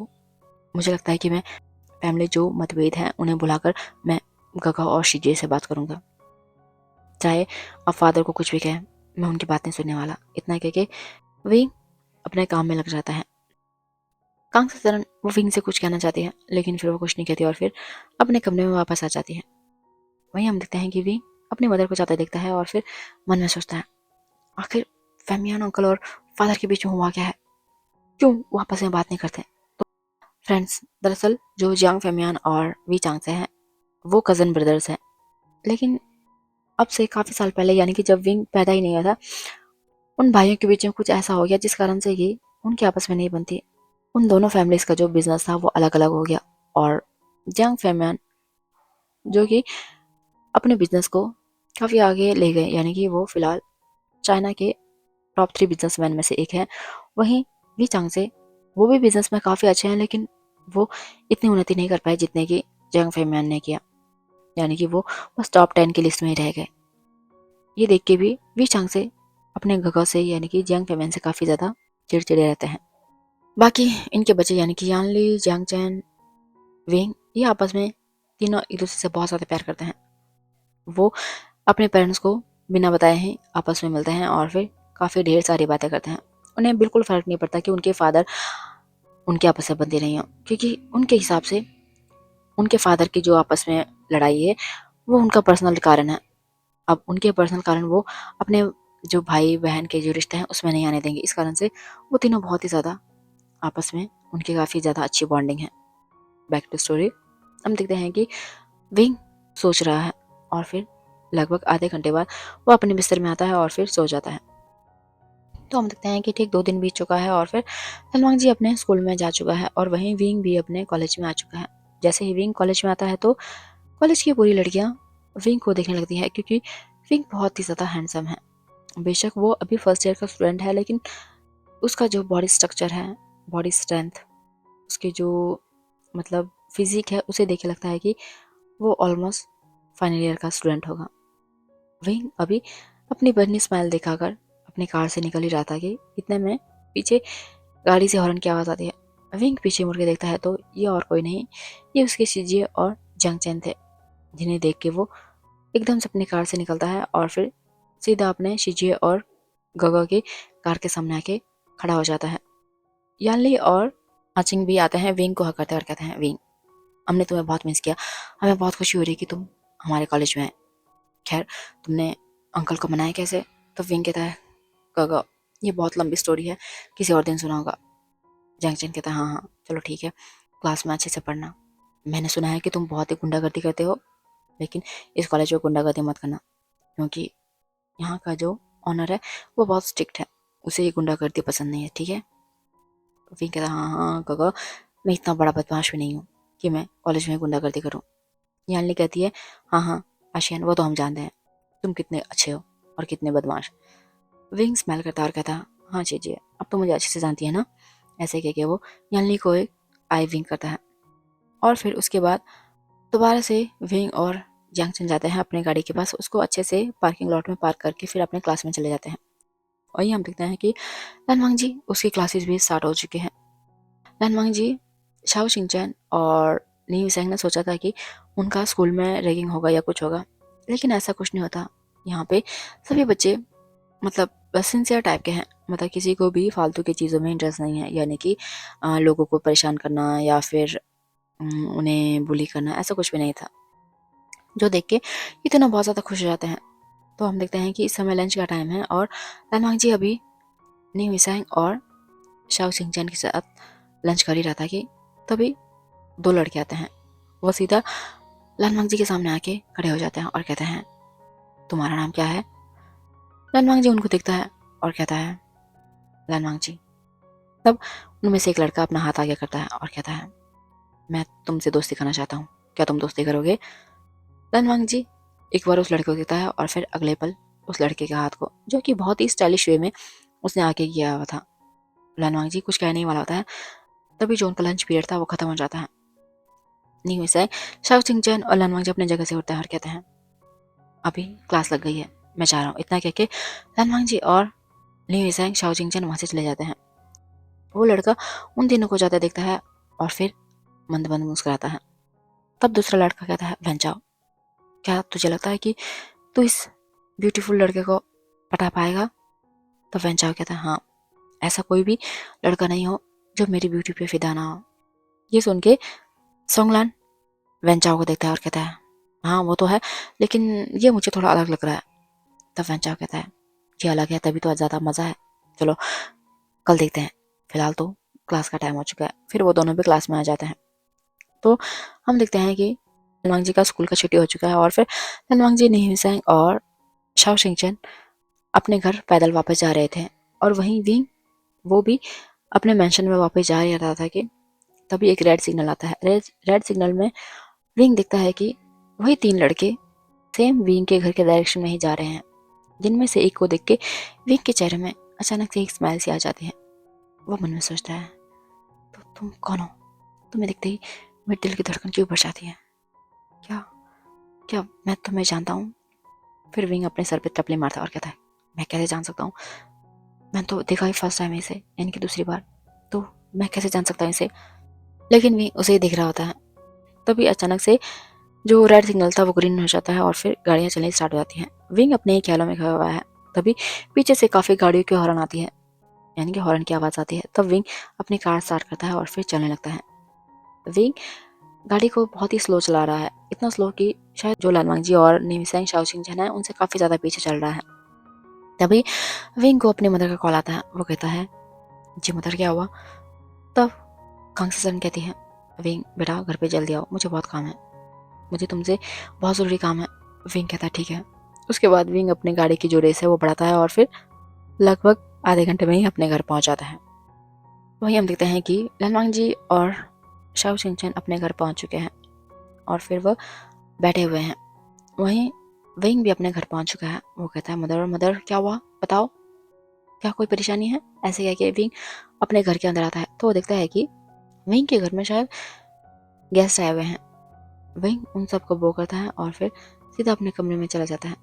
मुझे लगता है कि मैं फैमिली जो मतभेद हैं उन्हें बुलाकर मैं गगा और शीजे से बात करूंगा। चाहे अब फादर को कुछ भी कहे, मैं उनकी बात नहीं सुनने वाला। इतना कह के विंग अपने काम में लग जाता है। कांग से तरन वो विंग से कुछ कहना चाहती है लेकिन फिर वो कुछ नहीं कहती और फिर अपने कमरे में वापस आ जाती है। वहीं हम देखते हैं कि विंग अपनी मदर को जाते देखता है और फिर मन में सोचता है आखिर फैमियान अंकल और फादर के बीच में हुआ क्या है, क्यों वो आपस में बात नहीं करते? फ्रेंड्स, दरअसल जो जियांग फेमियान और वी चांग से हैं वो कजन ब्रदर्स हैं। लेकिन अब से काफी साल पहले, यानी कि जब विंग पैदा ही नहीं हुआ था, उन भाइयों के बीच में कुछ ऐसा हो गया जिस कारण से ये उनकी आपस में नहीं बनती। उन दोनों फैमिलीज का जो बिजनेस था वो अलग अलग हो गया और जियांग फेमियान जो कि अपने बिजनेस को काफी आगे ले गए, यानी कि वो फिलहाल चाइना के टॉप 3 बिजनेसमैन में से एक है। वहीं वी चांग से वो भी बिजनेस में काफी अच्छे हैं लेकिन वो इतनी उन्नति नहीं कर पाए जितने की जियांग फेमियान ने किया, यानी कि वो बस टॉप 10 की लिस्ट में ही रह गए। ये देख के भी वी चांग से अपने गगा से यानी कि जियांग फेमियान से काफी ज्यादा चिड़चिड़े रहते हैं। बाकी इनके बच्चे यानी कि यानली, जियांग चैन, विंग, ये आपस में तीनों एक दूसरे से बहुत ज्यादा प्यार करते हैं। वो अपने पेरेंट्स को बिना बताए ही आपस में मिलते हैं और फिर काफी ढेर सारी बातें करते हैं। उन्हें बिल्कुल फर्क नहीं पड़ता कि उनके फादर उनके आपस में बनते नहीं हो, क्योंकि उनके हिसाब से उनके फादर की जो आपस में लड़ाई है वो उनका पर्सनल कारण है। अब उनके पर्सनल कारण वो अपने जो भाई बहन के जो रिश्ते हैं उसमें नहीं आने देंगे। इस कारण से वो तीनों बहुत ही ज़्यादा आपस में उनकी काफ़ी ज़्यादा अच्छी बॉन्डिंग है। बैक टू स्टोरी, हम देखते हैं कि विंग सोच रहा है और फिर लगभग आधे घंटे बाद वो अपने बिस्तर में आता है और फिर सो जाता है। तो हम देखते हैं कि ठीक 2 दिन बीत चुका है और फिर सलमान जी अपने स्कूल में जा चुका है और वहीं विंग भी अपने कॉलेज में आ चुका है। जैसे ही विंग कॉलेज में आता है तो कॉलेज की पूरी लड़कियां विंग को देखने लगती है, क्योंकि विंग बहुत ही ज़्यादा हैंडसम है। बेशक वो अभी फर्स्ट ईयर का स्टूडेंट है लेकिन उसका जो बॉडी स्ट्रक्चर है, बॉडी स्ट्रेंथ, उसकी जो मतलब फिजिक है, उसे देख के लगता है कि वो ऑलमोस्ट फाइनल ईयर का स्टूडेंट होगा। विंग अभी अपनी बर्नी स्माइल दिखाकर अपनी कार से निकल ही रहा था कि इतने में पीछे गाड़ी से हॉर्न की आवाज़ आती है। विंग पीछे मुड़ के देखता है तो ये और कोई नहीं, ये उसके शिजिए और जंगचैन थे, जिन्हें देख के वो एकदम से अपनी कार से निकलता है और फिर सीधा अपने शिजिए और गगा की कार के सामने आके खड़ा हो जाता है। यानली और आचिंग भी आते हैं विंग को हक करते हैं और कहते हैं विंग, हमने तुम्हें बहुत मिस किया, हमें बहुत खुशी हो रही है कि तुम हमारे कॉलेज में है। खैर तुमने अंकल को मनाया कैसे? तो विंग कहता है गगा ये बहुत लंबी स्टोरी है, किसी और दिन सुनाऊंगा। जंगचैन कहता है हाँ हाँ चलो ठीक है, क्लास में अच्छे से पढ़ना। मैंने सुना है कि तुम बहुत ही गुंडागर्दी करते हो, लेकिन इस कॉलेज में गुंडागर्दी मत करना, क्योंकि यहाँ का जो ऑनर है वो बहुत स्ट्रिक्ट है, उसे ये गुंडागर्दी पसंद नहीं है, ठीक है? विंग कहता हाँ हाँ गगा, मैं इतना बड़ा बदमाश भी नहीं हूँ कि मैं कॉलेज में गुंडागर्दी करूँ। यानली कहती है हाँ हाँ आशियान, वो तो हम जानते हैं तुम कितने अच्छे हो और कितने बदमाश। विंग स्माइल करता और कहता हाँ जी जी, अब तो मुझे अच्छे से जानती है ना। ऐसे कह के वो यानली को एक आई विंग करता है और फिर उसके बाद दोबारा से विंग और जंगचन जाते हैं अपने गाड़ी के पास, उसको अच्छे से पार्किंग लॉट में पार्क करके फिर अपने क्लास में चले जाते हैं। वहीं हम देखते हैं कि लनवांग जी उसकी क्लासेस भी स्टार्ट हो चुके हैं। लनवांग जी, शाओ शिंचैन और नी सेंग ने सोचा था कि उनका स्कूल में रैगिंग होगा या कुछ होगा, लेकिन ऐसा कुछ नहीं होता। यहाँ पे सभी बच्चे मतलब बस सिंसियर टाइप के हैं, मतलब किसी को भी फालतू की चीज़ों में इंटरेस्ट नहीं है, यानी कि लोगों को परेशान करना या फिर उन्हें बुली करना, ऐसा कुछ भी नहीं था। जो देख के ये दोनों बहुत ज़्यादा खुश हो जाते हैं। तो हम देखते हैं कि इस समय लंच का टाइम है और लानवांग जी अभी नी हुई और शाओ सिंचन के साथ लंच कर ही रहा था कि तभी दो लड़के आते हैं। वो सीधा लानवांग जी के सामने आके खड़े हो जाते हैं और कहते हैं, तुम्हारा नाम क्या है? लानवांग जी उनको देखता है और कहता है, लानवांग जी। तब उनमें से एक लड़का अपना हाथ आगे करता है और कहता है, मैं तुमसे दोस्ती करना चाहता हूँ, क्या तुम दोस्ती करोगे? लानवांग जी एक बार उस लड़के को देखता है और फिर अगले पल उस लड़के के हाथ को, जो कि बहुत ही स्टाइलिश वे में उसने आके किया हुआ था। लानवांग जी कुछ कहने ही वाला होता है, तभी जो उनका लंच पीरियड था वो खत्म हो जाता है। नहीं वैसे शाओ चिंगचन और लानवांग जी अपने जगह से उठते हैं और कहते हैं, अभी क्लास लग गई है, मैं जा रहा हूँ। इतना कह के लानवांग जी और ली हुई शाओ चिंगचन वहां से चले जाते हैं। वो लड़का उन तीनों को जाते देखता है और फिर मंद मंद मुस्कुराता है। तब दूसरा लड़का कहता है, बहन जाओ, क्या तुझे लगता है कि तू इस ब्यूटीफुल लड़के को पटा पाएगा? तो वैन चाओ कहता है, हाँ, ऐसा कोई भी लड़का नहीं हो जो मेरी ब्यूटी पे फिदा ना हो। ये सुन के सोंगलान वैन चाओ को देखता है और कहता है, हाँ वो तो है, लेकिन ये मुझे थोड़ा अलग लग रहा है। तब वैन चाओ कहता है, ये अलग है तभी तो आज ज़्यादा मज़ा है, चलो कल देखते हैं, फिलहाल तो क्लास का टाइम हो चुका है। फिर वो दोनों भी क्लास में आ जाते हैं। तो हम देखते हैं कि लनवांग जी का स्कूल का छुट्टी हो चुका है और फिर लनवांग जी नहीं हुई और शाओ शिंगचन अपने घर पैदल वापस जा रहे थे और वहीं विंग वो भी अपने मेंशन में वापस जा रहा था कि तभी एक रेड सिग्नल आता है। रेड सिग्नल में विंग देखता है कि वही तीन लड़के सेम विंग के घर के डायरेक्शन में ही जा रहे हैं, जिनमें से एक को देख के विंग के चेहरे में अचानक से एक स्माइल सी आ जाती है। वो मन में सोचता है, तो तुम कौन हो? तुम्हें देखते ही मेरे दिल की धड़कन क्यों बढ़ जाती है? क्या क्या मैं तुम्हें जानता हूँ? फिर विंग अपने सर पे टपली मारता है और कहता है, मैं कैसे जान सकता हूँ? मैं तो देखा ही फर्स्ट टाइम इसे, यानी कि दूसरी बार, तो मैं कैसे जान सकता हूँ इसे? लेकिन भी उसे ही दिख रहा होता है। तभी अचानक से जो रेड सिग्नल था वो ग्रीन हो जाता है और फिर गाड़ियाँ चलनी स्टार्ट हो जाती हैं। विंग अपने ही ख्यालों में खोया हुआ है। तभी पीछे से काफ़ी गाड़ियों की हॉर्न आती है, यानी कि हॉर्न की आवाज़ आती है। तब विंग अपनी कार स्टार्ट करता है और फिर चलने लगता है। विंग गाड़ी को बहुत ही स्लो चला रहा है, इतना स्लो कि शायद जो लानवांग जी और निमिसेंग शाओशिंग है उनसे काफ़ी ज़्यादा पीछे चल रहा है। तभी विंग को अपनी मदर का कॉल आता है। वो कहता है, जी मदर क्या हुआ? तब कांगसेसन कहती है, विंग बेटा घर पे जल्दी आओ, मुझे बहुत काम है, मुझे तुमसे बहुत ज़रूरी काम है। विंग कहता है ठीक है। उसके बाद विंग अपनी गाड़ी की जो रेस है वो बढ़ाता है और फिर लगभग आधे घंटे में ही अपने घर पहुंच जाता है। वहीं हम देखते हैं कि लनवांग जी और शाओ शिंचन अपने घर पहुंच चुके हैं और फिर वह बैठे हुए हैं। वहीं विंग भी अपने घर पहुंच चुका है। वो कहता है, मदर मदर क्या हुआ बताओ, क्या कोई परेशानी है? ऐसे कह के विंग अपने घर के अंदर आता है तो वो देखता है कि विंग के घर में शायद गेस्ट आए हुए हैं। विंग उन सबको बो करता है और फिर सीधा अपने कमरे में चला जाता है।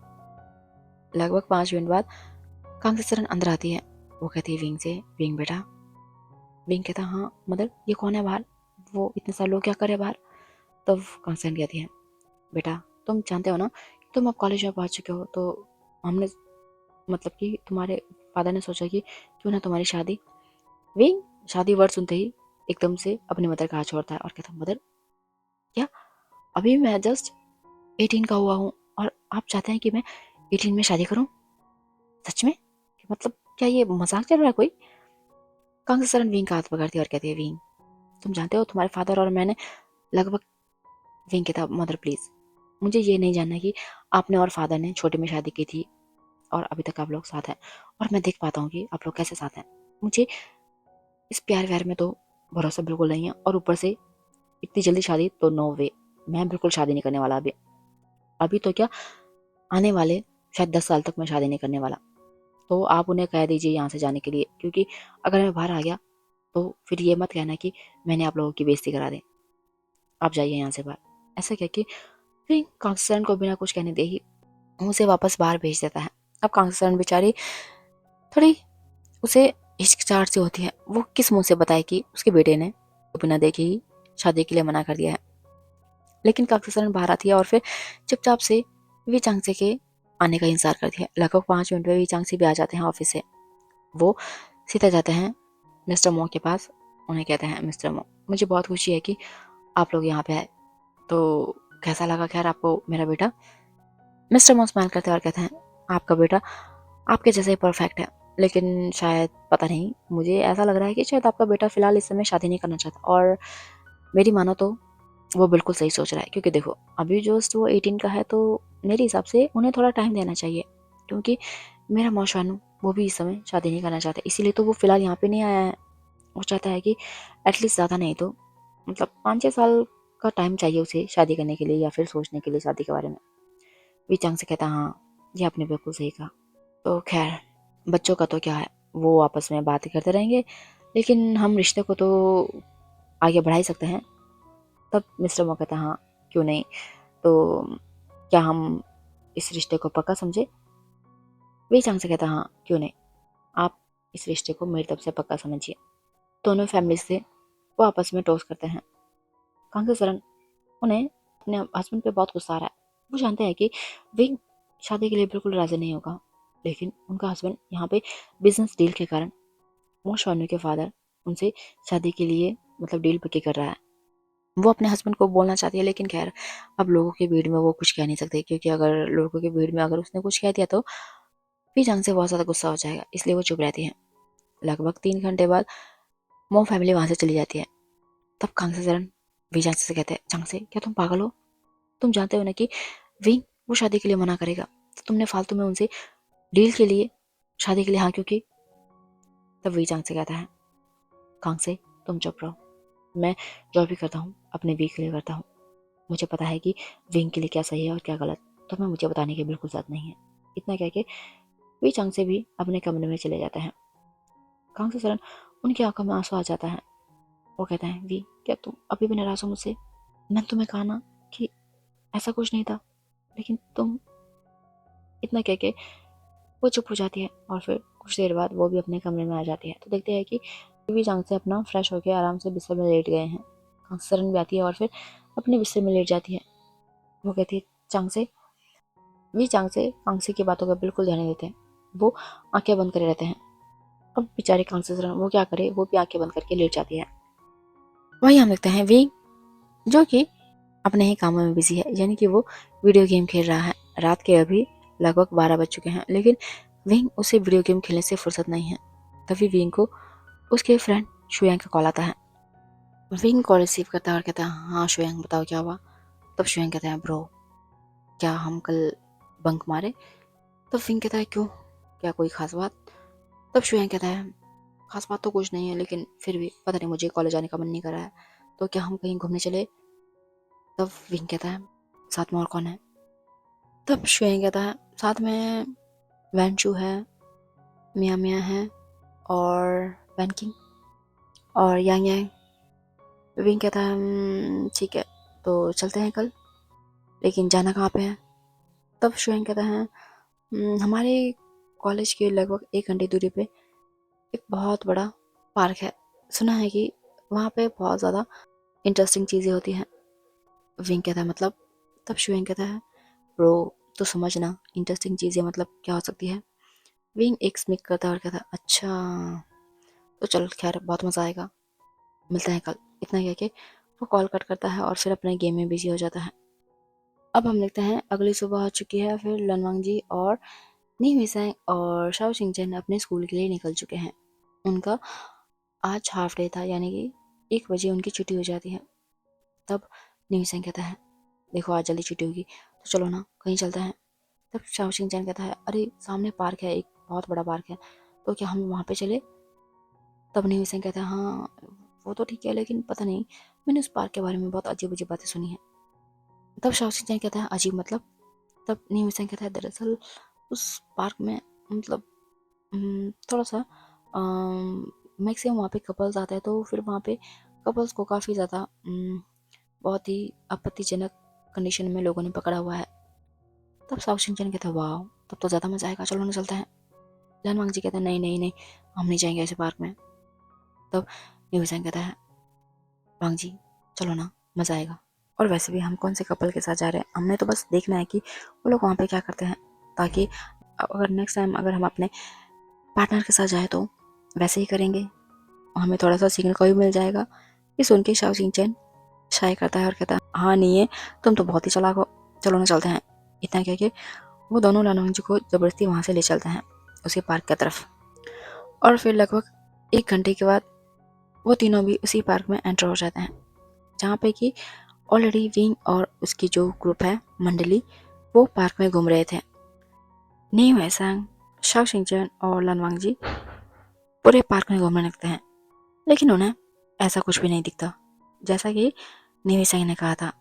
लगभग 5 मिनट बाद कांगसेचरन अंदर आती है। वो कहती है विंग से, विंग बेटा। विंग कहता, हाँ मदर ये कौन है बाहर? वो इतने सारे लोग क्या कर रहे हैं बाहर? तब कांगसेचरन कहती है, बेटा तुम जानते हो ना तुम अब कॉलेज में पहुंच चुके हो, तो हमने मतलब कि तुम्हारे फादर ने सोचा कि क्यों ना तुम्हारी शादी। विंग शादी वर्ड सुनते ही एकदम से अपनी मदर का हाथ छोड़ता है और कहता, मदर क्या? अभी मैं जस्ट 18 का हुआ हूँ और आप चाहते हैं कि मैं 18 में शादी करूं? सच में? मतलब क्या ये मजाक चल रहा है कोई? कांगसेचरन विंग का हाथ पकड़ती है और कहती है, विंग तुम जानते हो तुम्हारे फादर और मैंने लगभग। विंग कहता, मदर प्लीज मुझे ये नहीं जानना कि आपने और फादर ने छोटे में शादी की थी और अभी तक आप लोग साथ हैं और मैं देख पाता हूँ कि आप लोग कैसे साथ हैं। मुझे इस प्यार व्यार में तो भरोसा बिल्कुल नहीं है और ऊपर से इतनी जल्दी शादी तो नो वे, मैं बिल्कुल शादी नहीं करने वाला अभी। अभी तो क्या, आने वाले शायद 10 साल तक मैं शादी नहीं करने वाला। तो आप उन्हें कह दीजिए यहाँ से जाने के लिए, क्योंकि अगर मैं बाहर आ गया तो फिर ये मत कहना कि मैंने आप लोगों की बेइज्जती करा दी। आप जाइए यहाँ से बाहर। ऐसा कह के फिर कांगसेचरन को बिना कुछ कहने दे ही उसे वापस बाहर भेज देता है। अब कांगसेचरन बेचारी थोड़ी उसे हिचकिचाहट सी होती है। वो किस मुंह से बताए कि उसके बेटे ने तो बिना देखे ही शादी के लिए मना कर दिया है। लेकिन कांगसेचरन बाहर आती है और फिर चुपचाप से वी चांगसे के आने का इंतजार करती है। लगभग 5 मिनट में वी चांगसे भी आ जाते हैं ऑफिस से। वो सीधा जाते हैं मिस्टर मो के पास। उन्हें कहते हैं, मिस्टर मो मुझे बहुत खुशी है कि आप लोग यहाँ पे आए, तो कैसा लगा खैर आपको मेरा बेटा? मिस्टर मो स्माइल करते हैं और कहते हैं, आपका बेटा आपके जैसा ही परफेक्ट है, लेकिन शायद पता नहीं, मुझे ऐसा लग रहा है कि शायद आपका बेटा फ़िलहाल इस समय शादी नहीं करना चाहता। और मेरी मानो तो वो बिल्कुल सही सोच रहा है, क्योंकि देखो अभी जस्ट वो 18 का है, तो मेरे हिसाब से उन्हें थोड़ा टाइम देना चाहिए, क्योंकि मेरा मौशानु वो भी इस समय शादी नहीं करना चाहता, इसीलिए तो वो फ़िलहाल यहाँ पे नहीं आया है। वो चाहता है कि एटलीस्ट ज़्यादा नहीं तो मतलब 5-6 साल का टाइम चाहिए उसे शादी करने के लिए, या फिर सोचने के लिए शादी के बारे में। वी चांग से कहता हाँ, ये आपने बिल्कुल सही कहा। तो खैर बच्चों का तो क्या है, वो आपस में बातें करते रहेंगे, लेकिन हम रिश्ते को तो आगे बढ़ा ही सकते हैं। तब मिस्टर मो कहता हाँ, क्यों नहीं, तो क्या हम इस रिश्ते को पक्का समझे? वे चांग से कहता हाँ, क्यों नहीं, आप इस रिश्ते को मेरी तरफ से पक्का समझिए। दोनों फैमिली से वो आपस में टॉस करते हैं। कांग्रेस सरन उन्हें अपने हस्बैंड पे बहुत गुस्सा आ रहा है। वो जानते हैं कि विंग शादी के लिए बिल्कुल राजी नहीं होगा, लेकिन उनका हस्बैंड यहाँ पे बिजनेस डील के कारण वो शॉनू के फादर उनसे शादी के लिए मतलब डील पक्की कर रहा है। वो अपने हस्बैंड को बोलना चाहती है, लेकिन खैर अब लोगों की भीड़ में वो कुछ कह नहीं सकते, क्योंकि अगर लोगों की भीड़ में अगर उसने कुछ कह दिया तो फिर जंग से बहुत ज़्यादा गुस्सा हो जाएगा, इसलिए वो चुप रहती है। लगभग 3 घंटे बाद मोम फैमिली वहां से चली जाती है। तब कांग से चरण वी जंग से कहते हैं, जंग से क्या तुम पागल हो? तुम जानते हो ना कि विंग वो शादी के लिए मना करेगा, तो तुमने फालतू में उनसे डील के लिए शादी के लिए हाँ क्यों की? तब वी जंग से कहता है, कांग से तुम चुप रहो, मैं जो भी करता हूँ अपने वी के लिए करता हूँ। मुझे पता है कि विंग के लिए क्या सही है और क्या गलत, तो मैं मुझे बताने की बिल्कुल जरूरत नहीं है। इतना कह के वी चंग से भी अपने कमरे में चले जाता है। कांग से सरन उनकी आंखों में आंसू आ जाता है। वो कहता है, वी क्या तुम अभी भी नाराज हो मुझसे? मैंने तुम्हें कहा ना कि ऐसा कुछ नहीं था, लेकिन तुम। इतना कह के वो चुप हो जाती है, और फिर कुछ देर बाद वो भी अपने कमरे में आ जाती है। तो देखते हैं कि वी चांग से अपना फ्रेश होकर आराम से बिस्तर में लेट गए हैं। कांग से सरन भी आती है और फिर अपने बिस्तर में लेट जाती है। वो कहती है, चांग से वी चांग से कांगसे की बातों का बिल्कुल ध्यान नहीं देते हैं। वो आंखें बंद करे रहते हैं। अब बेचारे कांगसे सरन वो क्या करे, वो भी आंखें बंद करके लेट जाती है। वही हम देखते हैं वी, जो कि अपने ही कामों में बिजी है, यानी कि वो वीडियो गेम खेल रहा है। रात के अभी लगभग 12 बज चुके हैं, लेकिन विंग उसे वीडियो गेम खेलने से फुर्सत नहीं है। तभी विंग को उसके फ्रेंड शुयांग का कॉल आता है। विंग कॉल रिसीव करता है और कहता है, हाँ शुयांग बताओ क्या हुआ? तब शुयांग कहता है, ब्रो क्या हम कल बंक मारे? तब विंग कहता है, क्यों, क्या कोई खास बात? तब शुयांग कहता है, खास बात तो कुछ नहीं है, लेकिन फिर भी पता नहीं मुझे कॉलेज आने का मन नहीं कर रहा है, तो क्या हम कहीं घूमने चले? तब विंग कहता है, साथ में और कौन है? तब शुयांग कहता है, साथ में वैनचू है, मिया मिया है, और वैनकिंग और यांग यांग। विंग कहता है, ठीक है, तो चलते हैं कल, लेकिन जाना कहाँ पे है? तब शुयांग कहता है, हमारे कॉलेज के लगभग 1 घंटे दूरी पे एक बहुत बड़ा पार्क है, सुना है कि वहाँ पे बहुत ज़्यादा इंटरेस्टिंग चीज़ें होती हैं। विंग कहता है, मतलब? तब शुयांग कहता है, ब्रो तो समझना इंटरेस्टिंग चीज़ें मतलब क्या हो सकती है? विंग एक स्मिक करता है और कहता है, अच्छा तो चल खैर बहुत मज़ा आएगा, मिलते हैं कल। इतना कह के वो कॉल कट करता है और फिर अपने गेम में बिजी हो जाता है। अब हम देखते हैं अगली सुबह हो चुकी है, फिर लनवांग जी और नी हुईसैंग और शाओ शिंगचैन अपने स्कूल के लिए निकल चुके हैं। उनका आज हाफ डे था, यानी कि 1 बजे उनकी छुट्टी हो जाती है। तब नी हुईसैंग कहता है, देखो आज जल्दी छुट्टी होगी, तो चलो ना कहीं चलते हैं। तब शाओ शिंगचैन कहता है, अरे सामने पार्क है, एक बहुत बड़ा पार्क है, तो क्या हम वहाँ पे चले? तब नी हुईसैंग कहता है, हाँ वो तो ठीक है, लेकिन पता नहीं, मैंने उस पार्क के बारे में बहुत अजीब अजीब बातें सुनी है। तब शाओ शिंगचैन कहता है, अजीब मतलब? तब नी हुईसैंग कहता है, दरअसल उस पार्क में मतलब थोड़ा सा मैक्सिमम वहाँ पे कपल्स आते हैं, तो फिर वहाँ पे कपल्स को काफ़ी ज़्यादा बहुत ही आपत्तिजनक कंडीशन में लोगों ने पकड़ा हुआ है। तब साउथ शिनचैन कहता है, वाह तब तो ज़्यादा मजा आएगा, चलो ना चलते हैं। लनवांग जी कहता है, नहीं नहीं नहीं, हम नहीं जाएंगे ऐसे पार्क में। तब न्यूज़ैंग कहता है, वांग जी चलो ना, मज़ा आएगा। और वैसे भी हम कौन से कपल के साथ जा रहे हैं, हमने तो बस देखना है कि वो लोग वहाँ पे क्या करते हैं, ताकि अगर नेक्स्ट टाइम अगर हम अपने पार्टनर के साथ जाए तो वैसे ही करेंगे, हमें थोड़ा सा सीखने को भी मिल जाएगा। ये सुन के शाओ शिनचैन शाय करता है और कहता है, हाँ नहीं है, तुम तो बहुत ही चालाक हो, चलो ना चलते हैं। इतना कह के वो दोनों लानवांग जी को जबरदस्ती वहां से ले चलते हैं उसी पार्क की तरफ। और फिर लगभग 1 घंटे के बाद वो तीनों भी उसी पार्क में एंटर हो जाते हैं, जहाँ पे कि ऑलरेडी विंग और उसकी जो ग्रुप है मंडली वो पार्क में घूम रहे थे। नी वैसांग, शाओ शिंचन और लानवांग जी पूरे पार्क में घूमने लगते हैं, लेकिन उन्हें ऐसा कुछ भी नहीं दिखता जैसा कि नी वैसांग ने कहा था।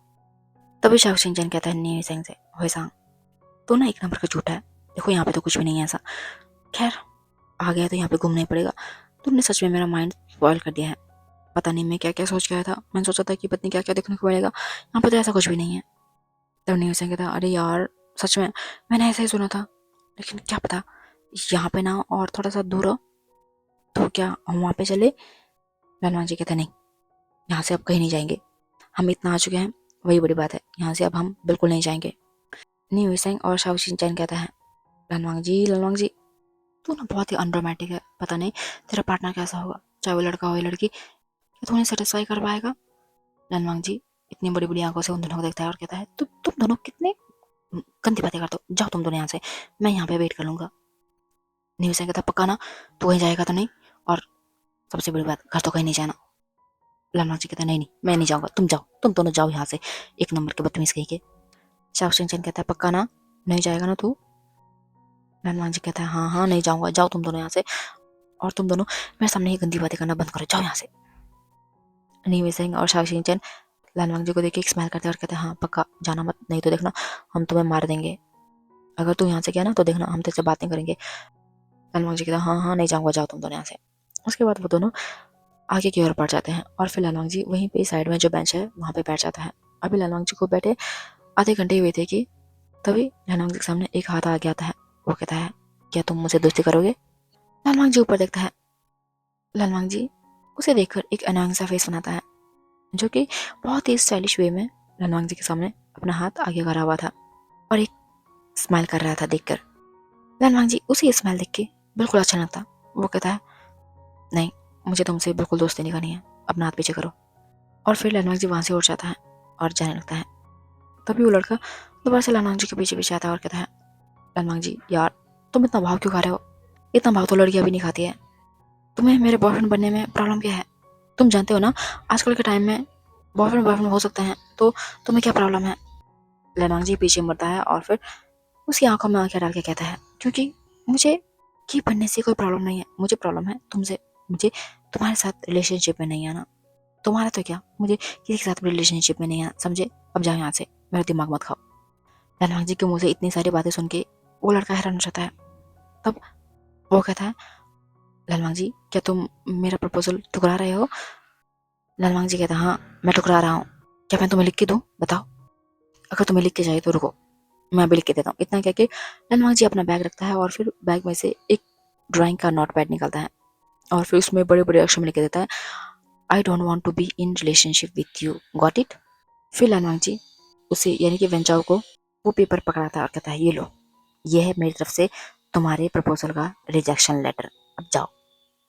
तभी शाओ शिंचन कहता है नी वैसांग से, वैसांग तो ना 1 नंबर का झूठा है, देखो यहाँ पे तो कुछ भी नहीं है ऐसा। खैर आ गया तो यहाँ पे घूमना ही पड़ेगा। तुमने सच में मेरा माइंड स्पॉइल कर दिया है। पता नहीं मैं क्या क्या सोच के आया था, मैंने सोचा था कि पत्नी क्या क्या देखने को मिलेगा, यहाँ पे तो ऐसा कुछ भी नहीं है। तब नी वैसांग कहता अरे यार सच में मैंने ऐसा ही सुना था, लेकिन क्या पता यहाँ पे ना और थोड़ा सा दूर हो तो क्या हम वहाँ पे चले। लानवांग जी कहते नहीं, यहाँ से अब कहीं नहीं जाएंगे, हम इतना आ चुके हैं, वही बड़ी बात है, यहाँ से अब हम बिल्कुल नहीं जाएंगे। नी वैसांग और शाओ शिनचैन कहता है लानवांग जी तू ना बहुत ही अनरोमांटिक है, पता नहीं तेरा पार्टनर कैसा होगा, चाहे वो लड़का हो या लड़की, क्या तू उन्हें सेटिस्फाई कर पाएगा। लानवांग जी इतनी बड़ी बड़ी आंखों से उन दोनों को देखता है और कहता है तुम दोनों कितने गंदी बातें करते हो, जाओ तुम दोनों यहाँ से, मैं यहाँ पे वेट कर लूंगा। नी वैसांग कहता पक्का ना, तू कहीं जाएगा तो नहीं, और सबसे बड़ी बात घर तो कहीं नहीं जाना। लानवांग जी कहता नहीं नहीं मैं नहीं जाऊंगा, तुम जाओ, तुम दोनों जाओ यहाँ से, 1 नंबर के बदतमीज कहीं के। शाओ शिनचैन कहता है पक्का ना, नहीं जाएगा ना तू। लानवांग जी कहता है हाँ हाँ नहीं जाऊंगा, जाओ तुम दोनों यहाँ से, और तुम दोनों मेरे सामने ही गंदी बातें करना बंद करो, जाओ यहाँ से। नी वैसांग और शाओ शिनचैन लानवांग जी को देख के स्माइल करते हैं और कहते हैं हाँ पक्का जाना मत, नहीं तो देखना हम तुम्हें मार देंगे, अगर तू यहाँ से गया ना तो देखना हम तेरे से बात नहीं करेंगे। लानवांग जी कहता है हाँ हाँ नहीं जाऊंगा, जाओ तुम दोनों यहाँ से। उसके बाद वो दोनों आगे की ओर बढ़ जाते हैं और फिर लानवांग जी वहीं पे साइड में जो बेंच है वहाँ पे बैठ जाता है। अभी लानवांग जी को बैठे आधे घंटे हुए थे कि तभी लानवांग जी के सामने एक हाथ आ गया था। वो कहता है क्या तुम मुझसे दोस्ती करोगे। लानवांग जी ऊपर देखता है। लानवांग जी उसे देखकर एक अनोइंग सा फेस बनाता है, जो कि बहुत ही स्टाइलिश वे में लानवांग जी के सामने अपना हाथ आगे करा हुआ था और एक स्माइल कर रहा था देखकर। लानवांग जी उसे स्माइल देख के बिल्कुल अच्छा लगता। वो कहता है नहीं मुझे तुमसे बिल्कुल दोस्ती नहीं करनी है, अपना हाथ पीछे करो। और फिर लानवांग जी वहां से उठ जाता है और जाने लगता है। तभी वो लड़का दोबारा से लानवांग जी के पीछे पीछे आता है और कहता है लानवांग जी यार तुम इतना भाव क्यों खा रहे हो, इतना भाव तो लड़कियां भी नहीं खाती है, तुम्हें मेरे बॉयफ्रेंड बनने में प्रॉब्लम क्या है। तुम जानते हो ना आजकल के टाइम में बॉयफ्रेंड हो सकते हैं, तो तुम्हें क्या प्रॉब्लम है। लानवांग जी पीछे मुड़ता है और फिर उसकी आंखों में आंखें डाल के कहता है क्योंकि मुझे ये बनने से कोई प्रॉब्लम नहीं है, मुझे प्रॉब्लम है तुमसे, मुझे तुम्हारे साथ रिलेशनशिप में नहीं आना। तुम्हारा तो क्या, मुझे किसी के साथ रिलेशनशिप में नहीं आना, समझे। अब जाओ यहाँ से, मेरा दिमाग मत खाओ। लानवांग जी के मुंह से इतनी सारी बातें सुन के वो लड़का हैरान हो जाता है। तब वो कहता है लानवांग जी क्या तुम मेरा प्रपोजल ठुकरा रहे हो। लानवांग जी कहता है हाँ मैं ठुकरा रहा हूँ, क्या मैं तुम्हें लिख के दूँ बताओ। अगर तुम्हें लिख के चाहिए तो रुको मैं भी लिख के देता हूँ। इतना कह के लानवांग जी अपना बैग रखता है और फिर बैग में से एक ड्राइंग का नोट पैड निकालता है और फिर उसमें बड़े बड़े अक्षर में लिख के देता है I don't want to be in relationship with you, got it. फिर लानवांग जी उसे यानी कि वेंचाओ को वो पेपर पकड़ाता है और कहता है ये लो, ये है मेरी तरफ से तुम्हारे प्रपोजल का रिजेक्शन लेटर, अब जाओ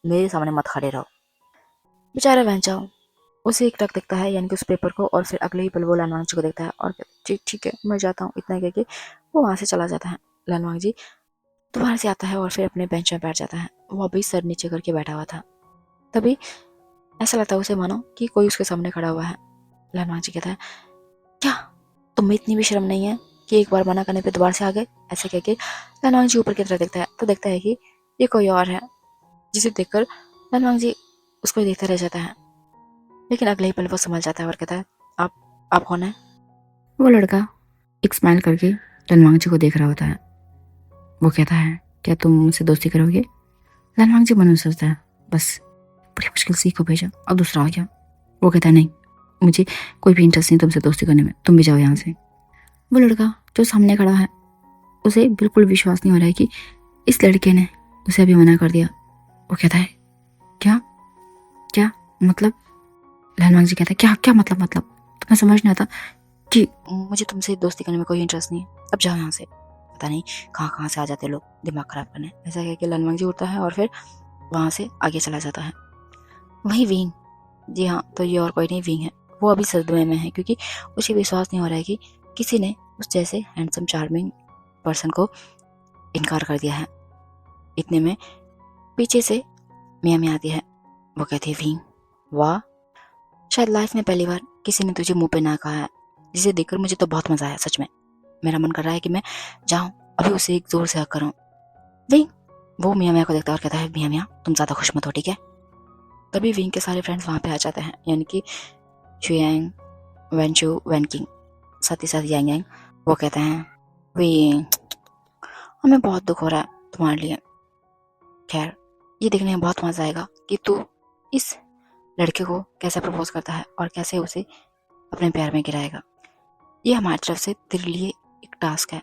मेरे सामने मत खड़े रहो। बेचारा वेंचाओ उसे एक टक देखता है यानी कि उस पेपर को, और फिर अगले ही पल वो लानवांग जी को देखता है और ठीक ठीक है मैं जाता हूँ, इतना कह के वो वहां से चला जाता है। लानवांग जी दोबारा से आता है और फिर अपने बेंच में बैठ जाता है। वो अभी सर नीचे करके बैठा हुआ था। तभी ऐसा लगता है उसे मानो कि कोई उसके सामने खड़ा हुआ है। लानवांग जी कहता है क्या तुम्हें इतनी भी शर्म नहीं है कि एक बार मना करने पे दोबारा से आ गए। ऐसे कह के लानवांग जी ऊपर की तरफ देखता है तो देखता है कि ये कोई और है, जिसे देखकर लानवांग जी उसको देखता रह जाता है। लेकिन अगले ही पल वो समझ जाता है और कहता है आप कौन है। वो लड़का एक स्माइल करके लानवांग जी को देख रहा होता है। वो कहता है क्या तुम मुझसे दोस्ती करोगे। लानवांग जी मन में सोचता है बस बड़ी मुश्किल से को भेजा और दूसरा आ गया। वो कहता है नहीं मुझे कोई भी इंटरेस्ट नहीं तुमसे दोस्ती करने में, तुम भी जाओ यहाँ से। वो लड़का जो सामने खड़ा है उसे बिल्कुल विश्वास नहीं हो रहा है कि इस लड़के ने उसे अभी मना कर दिया। वो कहता है क्या क्या मतलब। लानवांग जी कहता है क्या क्या मतलब तुम्हें समझ नहीं आता कि मुझे तुमसे दोस्ती करने में कोई इंटरेस्ट नहीं है, अब जाओ यहाँ से। पता नहीं कहाँ से आ जाते लोग दिमाग खराब करने। ऐसा कह के लानवांग जी उठता है और फिर वहां से आगे चला जाता है। वही विंग, जी हाँ तो ये और कोई नहीं विंग है, वो अभी सदमे में है क्योंकि उसे विश्वास नहीं हो रहा है कि किसी ने उस जैसे हैंडसम चार्मिंग पर्सन को इनकार कर दिया है। इतने में पीछे से मियाँ मियाँ आती है। वो कहती है विंग, वाह, शायद लाइफ में पहली बार किसी ने तुझे मुंह पे ना कहा है, जिसे देखकर मुझे तो बहुत मजा आया। सच में मेरा मन कर रहा है कि मैं जाऊं अभी उसे एक जोर से हक करूं। विंग वो मियाँ मियाँ को देखता है और कहता है, मियाँ मियाँ तुम ज्यादा खुश मत हो, ठीक है। तभी विंग के सारे फ्रेंड्स वहां पे आ जाते हैं, यानी कि शुयांग, वेंचू, वेनकिंग, साथ ही साथ यांग यांग। वो कहते हैं, विंग हमें बहुत दुख हो रहा है तुम्हारे लिए। खैर ये देखने में बहुत मजा आएगा कि तू इस लड़के को कैसे प्रपोज करता है और कैसे उसे अपने प्यार में गिराएगा। ये हमारी तरफ से तेरे लिए एक टास्क है,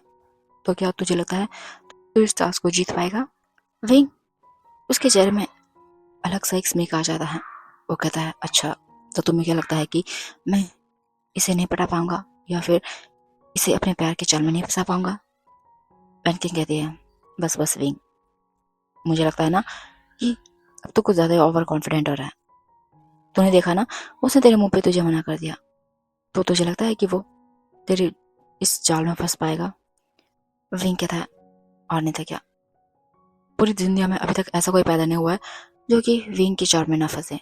तो क्या तुझे लगता है तू इस टास्क को जीत पाएगा? विंग उसके चेहरे में अलग सा एक स्मेक आ जाता है। वो कहता है, अच्छा तो तुम्हें क्या लगता है कि मैं इसे नहीं पटा पाऊंगा या फिर इसे अपने प्यार के जाल में नहीं फंसा पाऊंगा? वेनकिंग कहती है, बस बस विंग, मुझे लगता है ना कि अब तो कुछ ज्यादा ओवर कॉन्फिडेंट हो रहा है। तूने देखा ना, उसने तेरे मुंह पे तुझे मना कर दिया, तो तुझे लगता है कि वो तेरे इस जाल में फंस पाएगा? विंग कहता है, और नहीं था क्या, पूरी दुनिया में अभी तक ऐसा कोई पैदा नहीं हुआ है जो कि विंग की जाल में ना फंसे।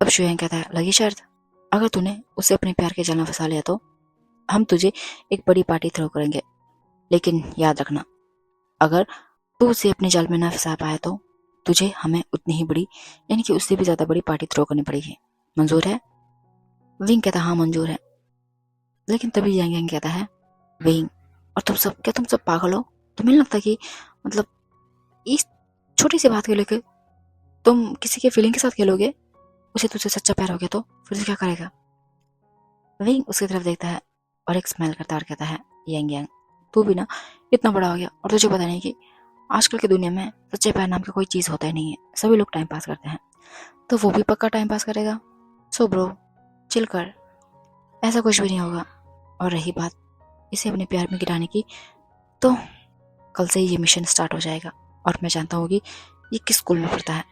अब शुयांग कहता है, लगी शर्त, अगर तूने उसे अपने प्यार के जाल में फंसा लिया तो हम तुझे एक बड़ी पार्टी थ्रो करेंगे, लेकिन याद रखना अगर तू उसे अपने जाल में ना फंसा पाया तो तुझे हमें उतनी ही बड़ी, यानी कि उससे भी ज्यादा बड़ी पार्टी थ्रो करनी पड़ेगी। मंजूर है? विंग कहता है, हाँ मंजूर है। लेकिन तभी यांग यांग कहता है, विंग और तुम सब, क्या तुम सब पागल हो? तुम्हें नहीं लगता कि मतलब इस छोटी सी बात को लेकर तुम किसी के फीलिंग के साथ खेलोगे? उसे तुझसे सच्चा प्यार हो गया तो फिर से क्या करेगा? विंग उसकी तरफ देखता है और एक स्माइल करता है और कहता है, यांग यांग तू भी ना इतना बड़ा हो गया और तुझे पता नहीं कि आजकल की दुनिया में सच्चे प्यार नाम की कोई चीज होता ही नहीं है, सभी लोग टाइम पास करते हैं, तो वो भी पक्का टाइम पास करेगा। सो ब्रो चिल कर, ऐसा कुछ भी नहीं होगा। और रही बात इसे अपने प्यार में गिराने की, तो कल से ही ये मिशन स्टार्ट हो जाएगा और मैं जानता हूँ कि ये किस स्कूल में पढ़ता है।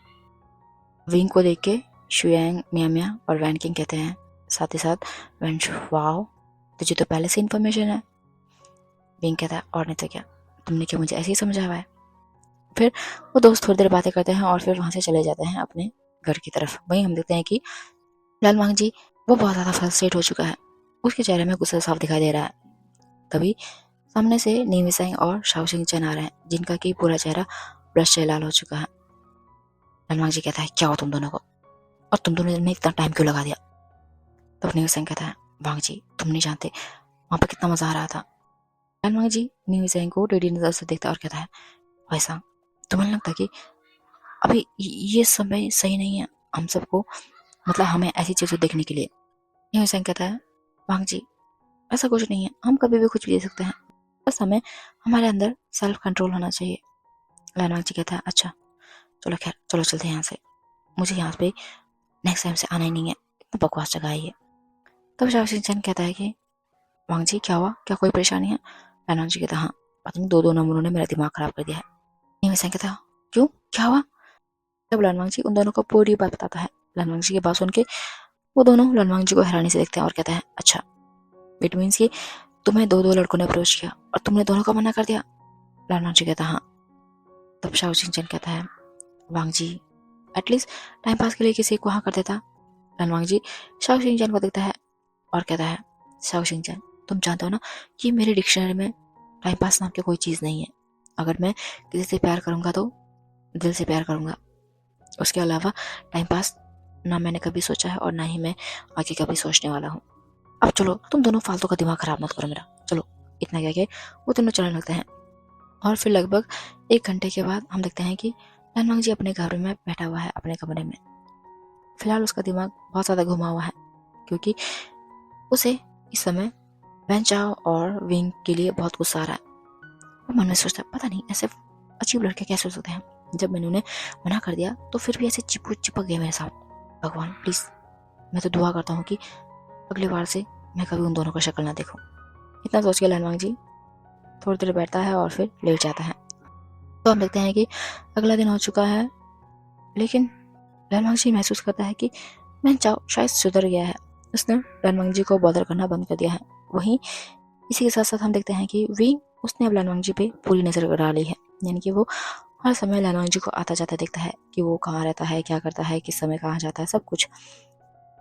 विंग को देख के शुयांग, मियाँ मियाँ और वैनकिंग कहते हैं, साथ ही साथ वेंशु, वाओ तुझे तो पहले से इन्फॉर्मेशन है। विंग कहता है, और नहीं तो क्या, तुमने क्या मुझे ऐसे ही समझा हुआ है? फिर वो दोस्त थोड़ी देर बातें करते हैं और फिर वहां से चले जाते हैं अपने घर की तरफ। वहीं हम देखते हैं कि लालमांग जी वो बहुत ज्यादा फ्रस्ट्रेट हो चुका है, उसके चेहरे में गुस्सा साफ दिखाई दे रहा है। तभी सामने से नीविसेंग और शाओशिंग चन आ रहे हैं, जिनका कि पूरा चेहरा ब्लश से लाल हो चुका है। लालमांग जी कहता है, क्या हो तुम दोनों को, और तुम दोनों ने इतना टाइम क्यों लगा दिया? तब नीविसेंग कहता है, वांग जी तुम नहीं जानते वहां पर कितना मजा आ रहा था। लालमांग जी नीविसेंग को टेढ़ी नजर से देखता है और कहता है, वैसा तुम्हें नहीं लगता कि अभी ये समय सही नहीं है हम सबको, मतलब हमें ऐसी चीजें देखने के लिए? नीविसेंग कहता है, वांग जी ऐसा कुछ नहीं है, हम कभी भी कुछ भी दे सकते हैं, बस हमें हमारे अंदर सेल्फ कंट्रोल होना चाहिए। लालमांग जी कहता है, अच्छा चलो खैर चलो चलते हैं यहाँ से, मुझे यहाँ पे नेक्स्ट टाइम से आना ही नहीं है, इतना बकवास जगह है ये। तब शाओशिंग चन कहता है कि वांग जी क्या हुआ, क्या कोई परेशानी है? लालमांग जी कहता है, हाँ पता नहीं दो नंबरों ने मेरा दिमाग खराब कर दिया है। नीविसेंग कहता है, क्यों क्या हुआ? तब लालमांग जी उन दोनों को पूरी बात बताता है। लालमांग जी की बात सुन के वो दोनों लालमांग जी को हैरानी से देखते हैं और कहता है, अच्छा इट मीन्स कि तुम्हें दो दो लड़कों ने अप्रोच किया और तुमने दोनों को मना कर दिया? लालमांग जी कहता है, हाँ। तब शाओशिंग चन कहता है, वांग जी एटलीस्ट टाइम पास के लिए किसी को हाँ कर देता। लालमांग जी शाओशिंग चन को देखता है और कहता है, शाओशिंग चन तुम जानते हो ना कि मेरे डिक्शनरी में टाइम पास नाम की कोई चीज़ नहीं है, अगर मैं किसी से प्यार करूंगा तो दिल से प्यार करूंगा, उसके अलावा टाइम पास ना मैंने कभी सोचा है और ना ही मैं आगे कभी सोचने वाला हूँ। अब चलो तुम दोनों फालतू का दिमाग खराब मत करो मेरा, चलो। इतना कह के वो दोनों चलने लगते हैं और फिर लगभग 1 घंटे के बाद हम देखते हैं कि लालमांग जी अपने घर में बैठा हुआ है अपने कमरे में। फिलहाल उसका दिमाग बहुत ज़्यादा घुमा हुआ है क्योंकि उसे इस समय वैन चाओ और विंग के लिए बहुत गुस्सा आ रहा है। वो मन में सोचता है, पता नहीं ऐसे अजीब लड़के कैसे हो सकते हैं, जब मैंने उन्हें मना कर दिया तो फिर भी ऐसे चिपक गए मेरे साथ। भगवान प्लीज, मैं तो दुआ करता हूँ कि अगली बार से मैं कभी उन दोनों का शक्ल ना देखूं। इतना सोच के लालमांग जी थोड़ी देर बैठता है और फिर लेट जाता है। तो हम देखते हैं कि अगला दिन हो चुका है, लेकिन लालमांग जी महसूस करता है कि वैन चाओ शायद सुधर गया है, उसने लालमांग जी को बॉदर करना बंद कर दिया है। वहीं इसी के साथ साथ हम देखते हैं कि विंग उसने अब लालवांग जी पे पूरी नज़र डाली है। यानी कि वो हर समय लालवांग जी को आता जाता देखता है कि वो कहाँ रहता है, क्या करता है, किस समय कहाँ जाता है, सब कुछ।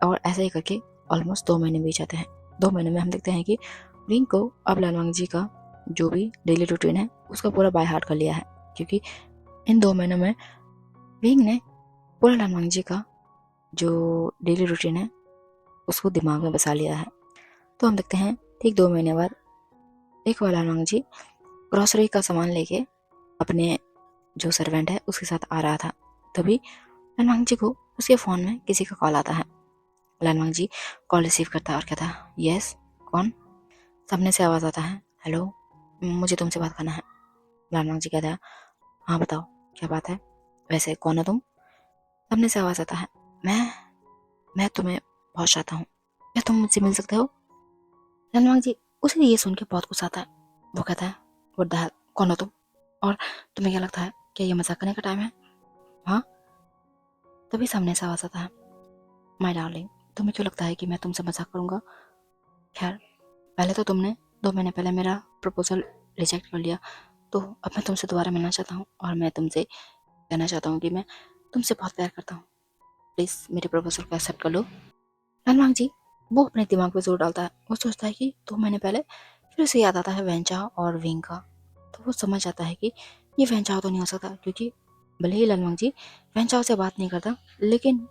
और ऐसे ही करके ऑलमोस्ट 2 महीने बीत जाते हैं। 2 महीने में हम देखते हैं कि विंग को अब लालवांग जी का जो भी डेली रूटीन है उसका पूरा बाय हार्ट कर लिया है, क्योंकि इन 2 महीनों में विंग ने पूरा लालवांग जी का जो डेली रूटीन है उसको दिमाग में बसा लिया है। तो हम देखते हैं ठीक 2 महीने बाद एक बार लालवांग जी ग्रोसरी का सामान लेके अपने जो सर्वेंट है उसके साथ आ रहा था। तभी लालवांग जी को उसके फ़ोन में किसी का कॉल आता है। लालवांग जी कॉल रिसीव करता है और कहता है, यस कौन? सामने से आवाज़ आता है, हेलो मुझे तुमसे बात करना है। लालवांग जी कहता है, हाँ बताओ क्या बात है, वैसे कौन हो तुम? सामने से आवाज़ आता है, मैं तुम्हें बहुत चाहता हूँ, क्या तुम मुझसे मिल सकते हो? लालवांग जी उसे ये सुन के बहुत गुस्सा आता है। वो कहता है, व्हाट द हेल, कौन हो तुम? और तुम्हें क्या लगता है क्या ये मजाक करने का टाइम है? हाँ। तभी सामने से आवाज़ आता है, माय डार्लिंग तुम्हें क्यों लगता है कि मैं तुमसे मजाक करूंगा? खैर पहले तो तुमने 2 महीने पहले मेरा प्रपोजल रिजेक्ट कर लिया, तो अब मैं तुमसे दोबारा मिलना चाहता हूँ और मैं तुमसे कहना चाहता हूँ कि मैं तुमसे बहुत प्यार करता हूँ, प्लीज़ मेरे प्रपोजल को एक्सेप्ट कर लो। लालवांग जी वो अपने दिमाग पे जोर डालता है। वो सोचता है कि 2 महीने पहले फिर उसे याद आता है वेंचाओ और विंग का। तो वो समझ जाता है कि ये वेंचाओ तो नहीं हो सकता, क्योंकि भले ही लालवांग जी वेंचाओ से बात नहीं करता, लेकिन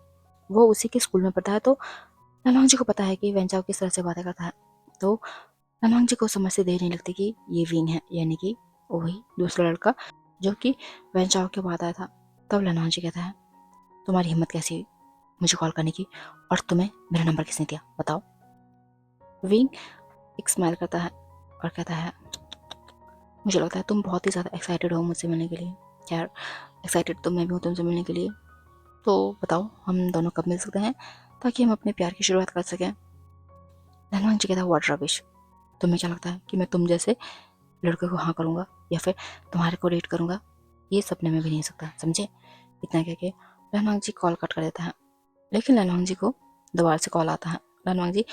वो उसी के स्कूल में पढ़ता है। तो लालवांग जी को पता है कि वेंचाओ किस तरह से बातें करता है। तो लालवांग जी को समझ से देर नहीं लगती कि ये विंग है, यानी कि वही दूसरा लड़का जो कि वेंचाओ के बाद आया था। तब लालवांग जी कहता है, तुम्हारी हिम्मत कैसी हुई मुझे कॉल करने की, और तुम्हें मेरा नंबर किसने दिया बताओ? विंग एक स्माइल करता है और कहता है, मुझे लगता है तुम बहुत ही ज़्यादा एक्साइटेड हो मुझसे मिलने के लिए। यार एक्साइटेड तो मैं भी हूँ तुमसे मिलने के लिए, तो बताओ हम दोनों कब मिल सकते हैं ताकि हम अपने प्यार की शुरुआत कर सकें? लालवांग जी कहता है, व्हाट रबिश, तुम्हें क्या लगता है कि मैं तुम जैसे लड़के को हाँ करूँगा या फिर तुम्हारे को डेट करूँगा? ये सपने में भी नहीं हो सकता, समझे? इतना कह के लालवांग जी कॉल कट कर देता है। लेकिन लालवांग जी को दोबारा से कॉल आता है। लालवांग जी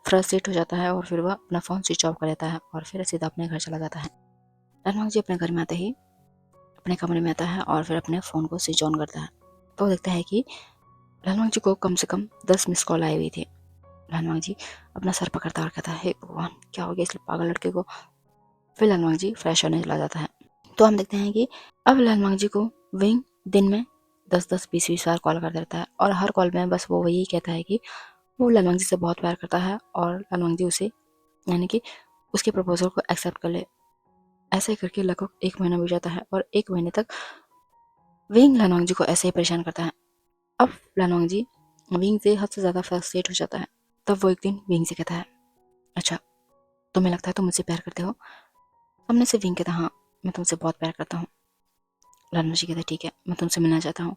फ्रस्ट्रेट हो जाता है और फिर वह अपना फ़ोन स्विच ऑफ कर देता है और फिर सीधा अपने घर चला जाता है। लालवांग जी अपने घर में आते ही अपने कमरे में आता है और फिर अपने फ़ोन को स्विच ऑन करता है। तो देखता है कि लालवांग जी को कम से कम 10 मिस कॉल आई हुई थी। लालवांग जी अपना सर पकड़ता है और कहता है, हे भगवान क्या हो गया इस पागल लड़के को? फिर लालवांग जी फ्रेश होने चला जाता है। तो हम देखते हैं कि अब लालवांग जी को विंग दिन में 10-10 20-20 बार कॉल कर देता है और हर कॉल में बस वो वही कहता है कि वो लालवांग जी से बहुत प्यार करता है और लालवांग जी उसे यानी कि उसके प्रपोजल को एक्सेप्ट कर ले। ऐसे करके लगभग 1 महीना बीत जाता है और 1 महीने तक विंग लालवांग जी को ऐसे ही परेशान करता है। अब लालवांग जी विंग से हद से ज़्यादा फ्रस्ट्रेट हो जाता है। तब वो एक दिन विंग से कहता है, अच्छा तुम्हें लगता है तुम मुझसे प्यार करते हो? सामने से विंग कहता है, हाँ मैं तुमसे बहुत प्यार करता हूँ। लालवांग जी कहता है, ठीक है मैं तुमसे मिलना चाहता हूँ।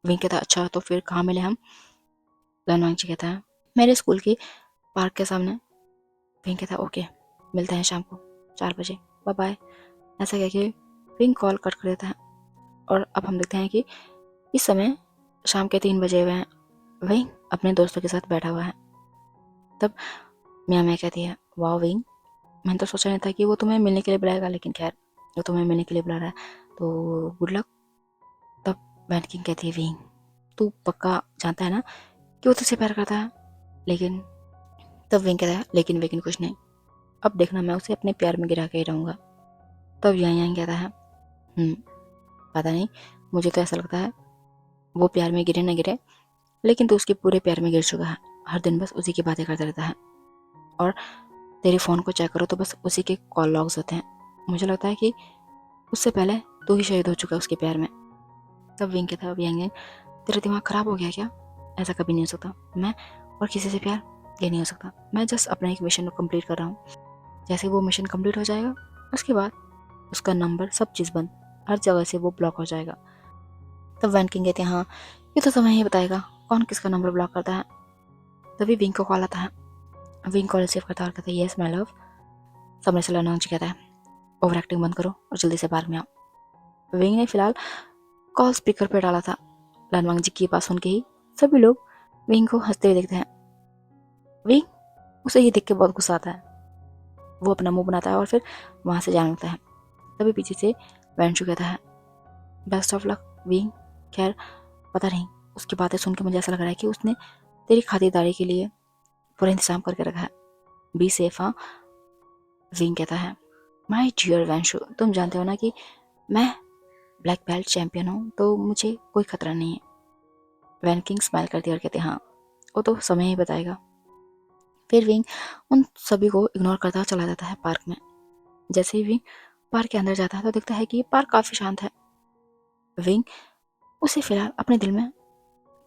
विंग कहता है, अच्छा तो फिर कहाँ मिले हम? लालवांग जी कहता है, मेरे स्कूल के पार्क के सामने। विंग कहता है, ओके मिलते हैं शाम को 4 बजे, बाय बाय। ऐसा कह के विंग कॉल कट कर देता है। और अब हम देखते हैं कि इस समय शाम के 3 बजे हुए हैं। विंग अपने दोस्तों के साथ बैठा हुआ है। तब मियाँ मैं कहती है, वाह विंग, मैंने तो सोचा नहीं था कि वो तुम्हें मिलने के लिए बुलाएगा, लेकिन खैर वो तुम्हें मिलने के लिए बुला रहा है तो गुड लक। तब वैन किंग कहती है, विंग तू पक्का जानता है ना कि वो तुझसे प्यार करता है? लेकिन तब विंग कहता है, लेकिन वेकिन कुछ नहीं, अब देखना मैं उसे अपने प्यार में गिरा के ही रहूँगा। तब yang yang कहता है, पता नहीं, मुझे तो ऐसा लगता है वो प्यार में गिरे न गिरे, लेकिन तू उसके पूरे प्यार में गिर चुका है। हर दिन बस उसी की बातें करता रहता है और तेरे फ़ोन को चेक करो तो बस उसी के कॉल लॉग्स होते हैं। मुझे लगता है कि उससे पहले तू ही शहीद हो चुका है उसके प्यार में। तब विंग कहता है, yang yang तेरा दिमाग ख़राब हो गया क्या? ऐसा कभी नहीं हो सकता, मैं और किसी से प्यार ये नहीं हो सकता। मैं जस्ट अपना एक मिशन को कंप्लीट कर रहा हूँ। जैसे वो मिशन कंप्लीट हो जाएगा उसके बाद उसका नंबर सब चीज़ बंद, हर जगह से वो ब्लॉक हो जाएगा। तब वैन किंग कहते हैं, हाँ ये तो समय ही बताएगा कौन किसका नंबर ब्लॉक करता है। तभी विंग को कॉल आता है। विंग कॉल रिसीव करता है और कहता है, यस माय लव। सामने से लालवांग जी कहता है, ओवर एक्टिंग बंद करो और जल्दी से बाहर में आओ। विंग ने फिलहाल कॉल स्पीकर पर डाला था। लालवांग जी की बात सुन के ही सभी लोग विंग को हंसते हुए देखते हैं। विंग उसे ये देख के बहुत गुस्सा आता है। वो अपना मुंह बनाता है और फिर वहाँ से जाने लगता है। तभी पीछे से वैंशु कहता है, बेस्ट ऑफ लक विंग। खैर पता नहीं, उसकी बातें सुन के मुझे ऐसा लग रहा है कि उसने तेरी खातिरदारी के लिए पूरा इंतजाम करके रखा है। बी सेफ हाँ। विंग कहता है, माय डियर वैंशु, तुम जानते हो ना कि मैं ब्लैक बेल्ट चैंपियन हूँ, तो मुझे कोई खतरा नहीं है। वैन किंग स्माइल करती और कहते हाँ, वो तो समय ही बताएगा। फिर विंग उन सभी को इग्नोर करता चला जाता है पार्क में। जैसे ही विंग पार्क के अंदर जाता है तो दिखता है कि पार्क काफी शांत है। विंग उसे फिलहाल अपने दिल में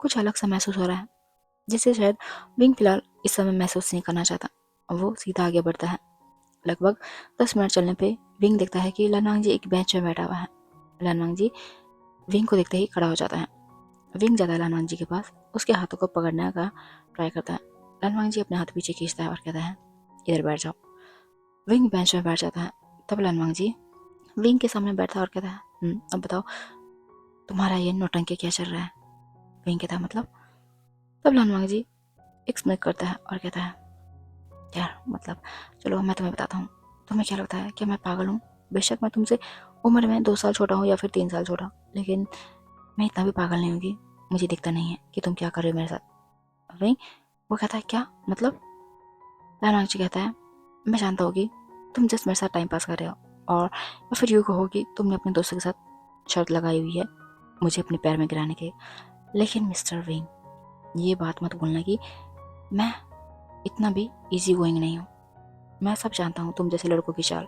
कुछ अलग सा महसूस हो रहा है, जिसे शायद विंग फिलहाल इस समय महसूस नहीं करना चाहता। वो सीधा आगे बढ़ता है। लगभग 10 मिनट चलने पे विंग देखता है कि लनवांग जी एक बेंच में बैठा हुआ है। लनवांग जी विंग को देखते ही खड़ा हो जाता है। विंग जाता है लनवांग जी के पास, उसके हाथों को पकड़ने का ट्राई करता है। लनवांग जी अपने हाथ पीछे खींचता है और कहता है, इधर बैठ जाओ। विंग बेंच में बैठ जाता है। तब लनवांग जी विंग के सामने बैठता है और कहता है, अब बताओ तुम्हारा ये नौटंकी क्या चल रहा है? विंग कहता है, मतलब? तब लनवांग जी एक्सप्लेन करता है और कहता है, यार मतलब चलो मैं तुम्हें बताता हूँ। तुम्हें क्या लगता है कि मैं पागल हूँ? बेशक मैं तुमसे उम्र में 2 साल छोटा हूँ या फिर 3 साल छोटा, लेकिन मैं इतना भी पागल नहीं होगी। मुझे दिखता नहीं है कि तुम क्या कर रहे हो मेरे साथ। वही वो कहता है, क्या मतलब? लानांगची कहता है, मैं जानता हूँ कि तुम जस्ट मेरे साथ टाइम पास कर रहे हो, और या फिर यूँ कहो कि तुमने अपने दोस्तों के साथ शर्त लगाई हुई है मुझे अपने पैर में गिराने के। लेकिन मिस्टर विंग, ये बात मत भूलना कि मैं इतना भी इजी गोइंग नहीं हूँ। मैं सब जानता हूँ, तुम जैसे लड़कों की चाल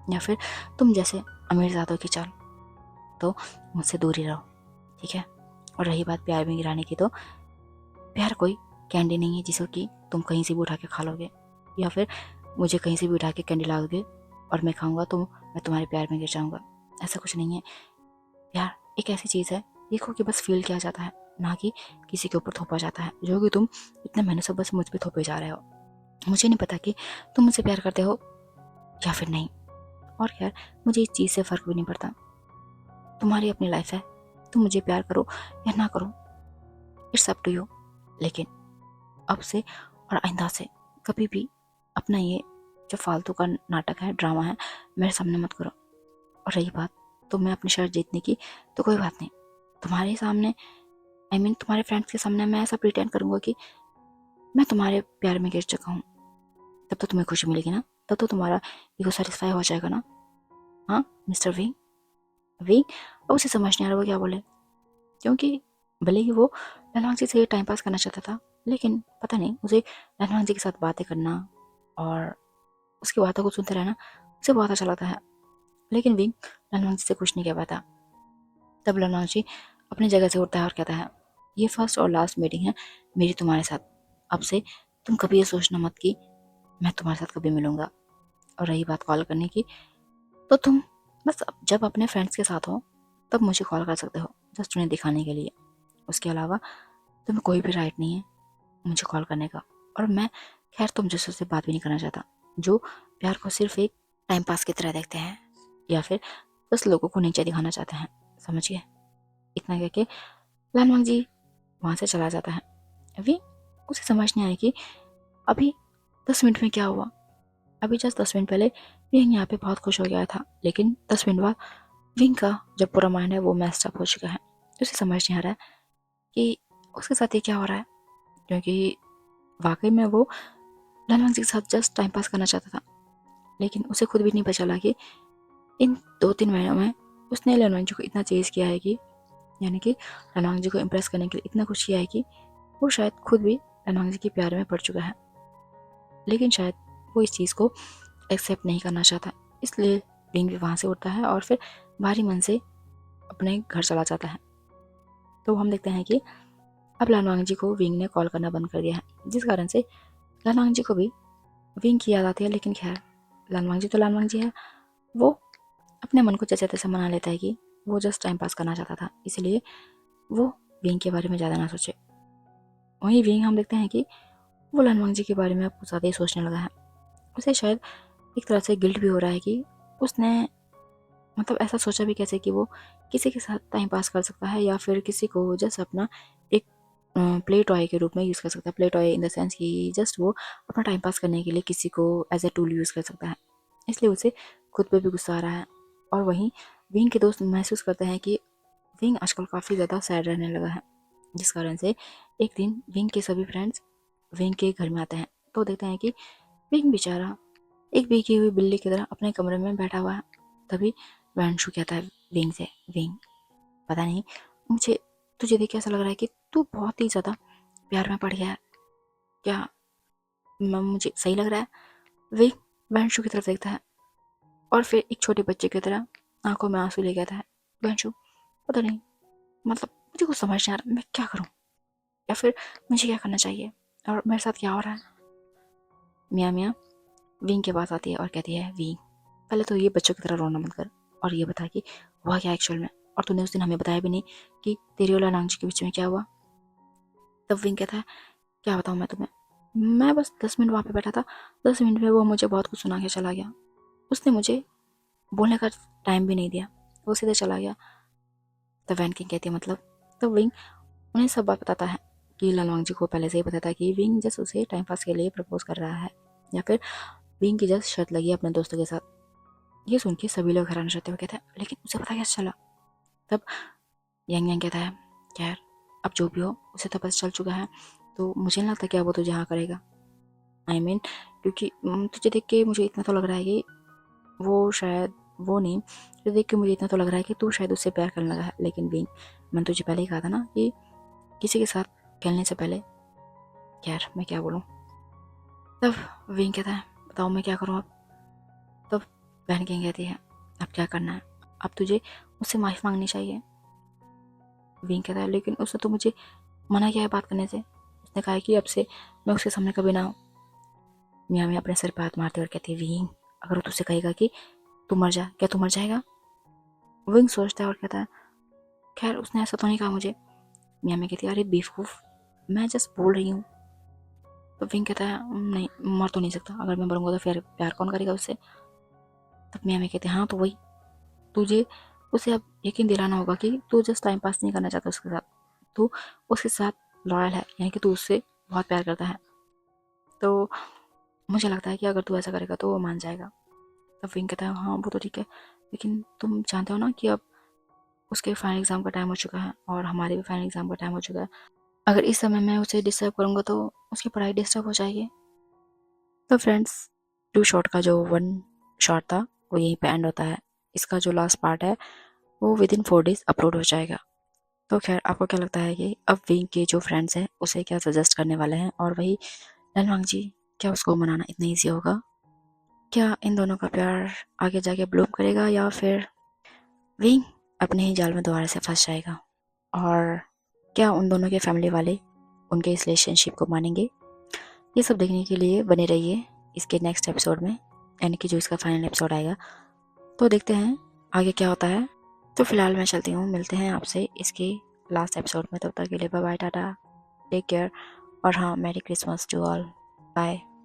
या फिर तुम जैसे अमीरजादों की चाल, तो मुझसे दूर ही रहो, ठीक है? और रही बात प्यार में गिराने की, तो प्यार कोई कैंडी नहीं है जिसको कि तुम कहीं से भी उठा के खा लोगे, या फिर मुझे कहीं से भी उठा के कैंडी ला दोगे और मैं खाऊंगा तो मैं तुम्हारे प्यार में गिर जाऊंगा। ऐसा कुछ नहीं है। प्यार एक ऐसी चीज़ है देखो कि बस फील किया जाता है, ना कि किसी के ऊपर थोपा जाता है, जो कि तुम इतने महीनों से बस मुझ पर थोपे जा रहे हो। मुझे नहीं पता कि तुम मुझसे प्यार करते हो या फिर नहीं, और खैर मुझे इस चीज़ से फ़र्क भी नहीं पड़ता। तुम्हारी अपनी लाइफ है, तुम मुझे प्यार करो या ना करो, इट्स अप टू यू। लेकिन अब से और आइंदा से कभी भी अपना ये जो फालतू का नाटक है, ड्रामा है, मेरे सामने मत करो। और रही बात तो मैं अपनी शर्त जीतने की, तो कोई बात नहीं, तुम्हारे सामने तुम्हारे फ्रेंड्स के सामने मैं ऐसा प्रिटेंड करूंगा कि मैं तुम्हारे प्यार में गिर चुका हूँ। तब तो तुम्हें खुशी मिलेगी ना, तब तो तुम्हारा ईगो सेटिस्फाई हो जाएगा ना। हाँ मिस्टर विंग। विंग अब उसे समझ नहीं आ रहा वो क्या बोले, क्योंकि भले ही वो ललवांग जी से टाइम पास करना चाहता था, लेकिन पता नहीं उसे ललवांग जी के साथ बातें करना और उसकी बातों को सुनते रहना उसे बहुत अच्छा लगता है। लेकिन विंग ललवांग जी से कुछ नहीं कह पाता। तब ललवांग जी अपनी जगह से उठता है और कहता है, ये फर्स्ट और लास्ट मीटिंग है मेरी तुम्हारे साथ। अब से तुम कभी ये सोचना मत कि मैं तुम्हारे साथ कभी मिलूंगा। और रही बात कॉल करने की, तो तुम बस जब अपने फ्रेंड्स के साथ हो तब मुझे कॉल कर सकते हो, जस्ट उन्हें दिखाने के लिए। उसके अलावा तुम्हें कोई भी राइट नहीं है मुझे कॉल करने का। और मैं खैर तुम जैसे से बात भी नहीं करना चाहता, जो प्यार को सिर्फ एक टाइम पास की तरह देखते हैं या फिर बस लोगों को नीचे दिखाना चाहते हैं, समझ गए? इतना कह के लानवांग जी वहाँ से चला जाता है। अभी उसे समझ नहीं आया कि अभी 10 मिनट में क्या हुआ। अभी जस्ट 10 मिनट पहले विंग यहाँ पे बहुत खुश हो गया था, लेकिन 10 मिनट बाद विंग का जब पूरा माइंड है वो मैस्ड अप हो चुका है। उसे समझ नहीं आ रहा है कि उसके साथ ये क्या हो रहा है, क्योंकि वाकई में वो लनवांग जी के साथ जस्ट टाइम पास करना चाहता था। लेकिन उसे खुद भी नहीं पता चला कि इन 2-3 महीनों में उसने लनवांग जी को इतना चेज किया है कि, यानी कि लनवांग जी को इम्प्रेस करने के लिए इतना कुछ किया है कि वो शायद खुद भी लनवांग जी के प्यार में पड़ चुका है। लेकिन शायद वो इस चीज़ को एक्सेप्ट नहीं करना चाहता, इसलिए विंग भी वहाँ से उठता है और फिर भारी मन से अपने घर चला जाता है। तो हम देखते हैं कि अब लानवांग जी को विंग ने कॉल करना बंद कर दिया है, जिस कारण से लानवांग जी को भी विंग की याद आती है। लेकिन खैर लानवांग जी तो लानवांग जी है, वो अपने मन को जैसे तैसे मना लेता है कि वो जस्ट टाइम पास करना चाहता था, इसलिए वो विंग के बारे में ज़्यादा ना सोचे। वहीं विंग हम देखते हैं कि वो लानवांग जी के बारे में अब कुछ ज़्यादा ही सोचने लगा है। उसे शायद एक तरह से गिल्ट भी हो रहा है कि उसने मतलब ऐसा सोचा भी कैसे कि वो किसी के साथ टाइम पास कर सकता है या फिर किसी को जस्ट अपना एक प्ले टॉय के रूप में यूज़ कर सकता है। Play toy in the sense कि जस्ट वो अपना टाइम पास करने के लिए किसी को एज ए टूल यूज़ कर सकता है। इसलिए उसे खुद पे भी गुस्सा आ रहा है। और वहीं विंग के दोस्त महसूस करते हैं कि विंग आजकल काफ़ी ज़्यादा सैड रहने लगा है, जिस कारण से एक दिन विंग के सभी फ्रेंड्स विंग के घर में आते हैं तो देखते हैं कि विंग बेचारा एक भीगी हुई बिल्ली की तरह अपने कमरे में बैठा हुआ है। तभी वैंशु कहता है विंग से, विंग पता नहीं मुझे तुझे देख के ऐसा लग रहा है कि तू बहुत ही ज़्यादा प्यार में पड़ गया है, क्या मुझे सही लग रहा है? विंग वैंशु की तरफ देखता है और फिर एक छोटे बच्चे की तरह आंखों में आंसू ले कहता है, वैंशु पता नहीं, मतलब मुझे कुछ समझ नहीं आ रहा, मैं क्या करूं या फिर मुझे क्या करना चाहिए और मेरे साथ क्या हो रहा है? मियाँ मियाँ विंग के पास आती है और कहती है, विंग पहले तो ये बच्चों की तरह रोना मत कर और ये बता कि हुआ क्या एक्चुअल में, और तूने उस दिन हमें बताया भी नहीं कि तेरी और लांगजी के बीच में क्या हुआ। तब विंग कहता है, क्या बताऊँ मैं तुम्हें, मैं बस 10 मिनट वहाँ पे बैठा था, 10 मिनट में वो मुझे बहुत कुछ सुना के चला गया, उसने मुझे बोलने का टाइम भी नहीं दिया, वो सीधे चला गया। तब वैन किंग कहती है मतलब। तब विंग उन्हें सब बात बताता है कि लालवांग जी को पहले से ही पता था कि विंग जस्ट उसे टाइम पास के लिए प्रपोज कर रहा है या फिर विंग की जस्ट शर्त लगी है अपने दोस्तों के साथ। ये सुन के सभी लोग हैरान रहते हुए कहते हैं, लेकिन उसे पता कैसे चला? तब यांग यांग कहता है, खैर अब जो भी हो उसे तो पता चल चुका है, तो मुझे नहीं लगता कि अब वो तुझे हाँ करेगा। आई मीन क्योंकि तुझे देख के मुझे इतना तो लग रहा है कि वो शायद वो नहीं, तुझे देख के मुझे इतना तो लग रहा है कि तू शायद उससे प्यार करने लगा है। लेकिन विंग मैंने तुझे पहले ही कहा था ना कि किसी के साथ खेलने से पहले, यार मैं क्या बोलूँ। तब विंग कहता है, बताओ मैं क्या करूँ अब? तब बहन किंग कहती है, अब क्या करना है, अब तुझे मुझसे माफ़ी मांगनी चाहिए। विंग कहता है, लेकिन उसने तो मुझे मना किया है बात करने से, उसने कहा है कि अब से मैं उसके सामने कभी ना हूँ। मियाँ मियाँ अपने सर पर हाथ मारती और कहती है, विंग अगर वो तुझसे कहेगा कि तू मर जा, क्या तू मर जाएगा? विंग सोचता है और कहता है, खैर उसने ऐसा तो नहीं कहा मुझे। मियाँ मियाँ कहती है, अरे बेवकूफ़ मैं जस्ट बोल रही हूँ। तो विंग कहता है, नहीं मर तो नहीं सकता, अगर मैं मरूंगा तो फिर प्यार कौन करेगा उससे? तब मियाँ मियाँ कहते हैं, हाँ तो वही, तुझे उसे अब यकीन दिलाना होगा कि तू जस्ट टाइम पास नहीं करना चाहता उसके साथ, तू उसके साथ लॉयल है, यानी कि तू उससे बहुत प्यार करता है। तो मुझे लगता है कि अगर तू ऐसा करेगा तो वो मान जाएगा। तब विंग कहता है, हाँ वो तो ठीक है, लेकिन तुम जानते हो ना कि अब उसके फाइनल एग्ज़ाम का टाइम हो चुका है और हमारे भी फाइनल एग्ज़ाम का टाइम हो चुका है, अगर इस समय मैं उसे डिस्टर्ब करूँगा तो उसकी पढ़ाई डिस्टर्ब हो जाएगी। तो फ्रेंड्स, टू शॉट का जो वन शॉट था वो यहीं पे एंड होता है। इसका जो लास्ट पार्ट है वो विद इन 4 days अपलोड हो जाएगा। तो खैर आपको क्या लगता है कि अब विंग के जो फ्रेंड्स हैं उसे क्या सजेस्ट करने वाले हैं, और वही लनवांग जी, क्या उसको मनाना इतना ईजी होगा? क्या इन दोनों का प्यार आगे जाके ब्लूम करेगा या फिर विंग अपने ही जाल में दोबारा से फंस जाएगा? और क्या उन दोनों के फैमिली वाले उनके इस रिलेशनशिप को मानेंगे? ये सब देखने के लिए बने रहिए इसके नेक्स्ट एपिसोड में, यानी कि जो इसका फाइनल एपिसोड आएगा। तो देखते हैं आगे क्या होता है। तो फिलहाल मैं चलती हूँ, मिलते हैं आपसे इसके लास्ट एपिसोड में। तब तक के लिए bye bye, tata, take care, और हाँ merry Christmas to all, bye.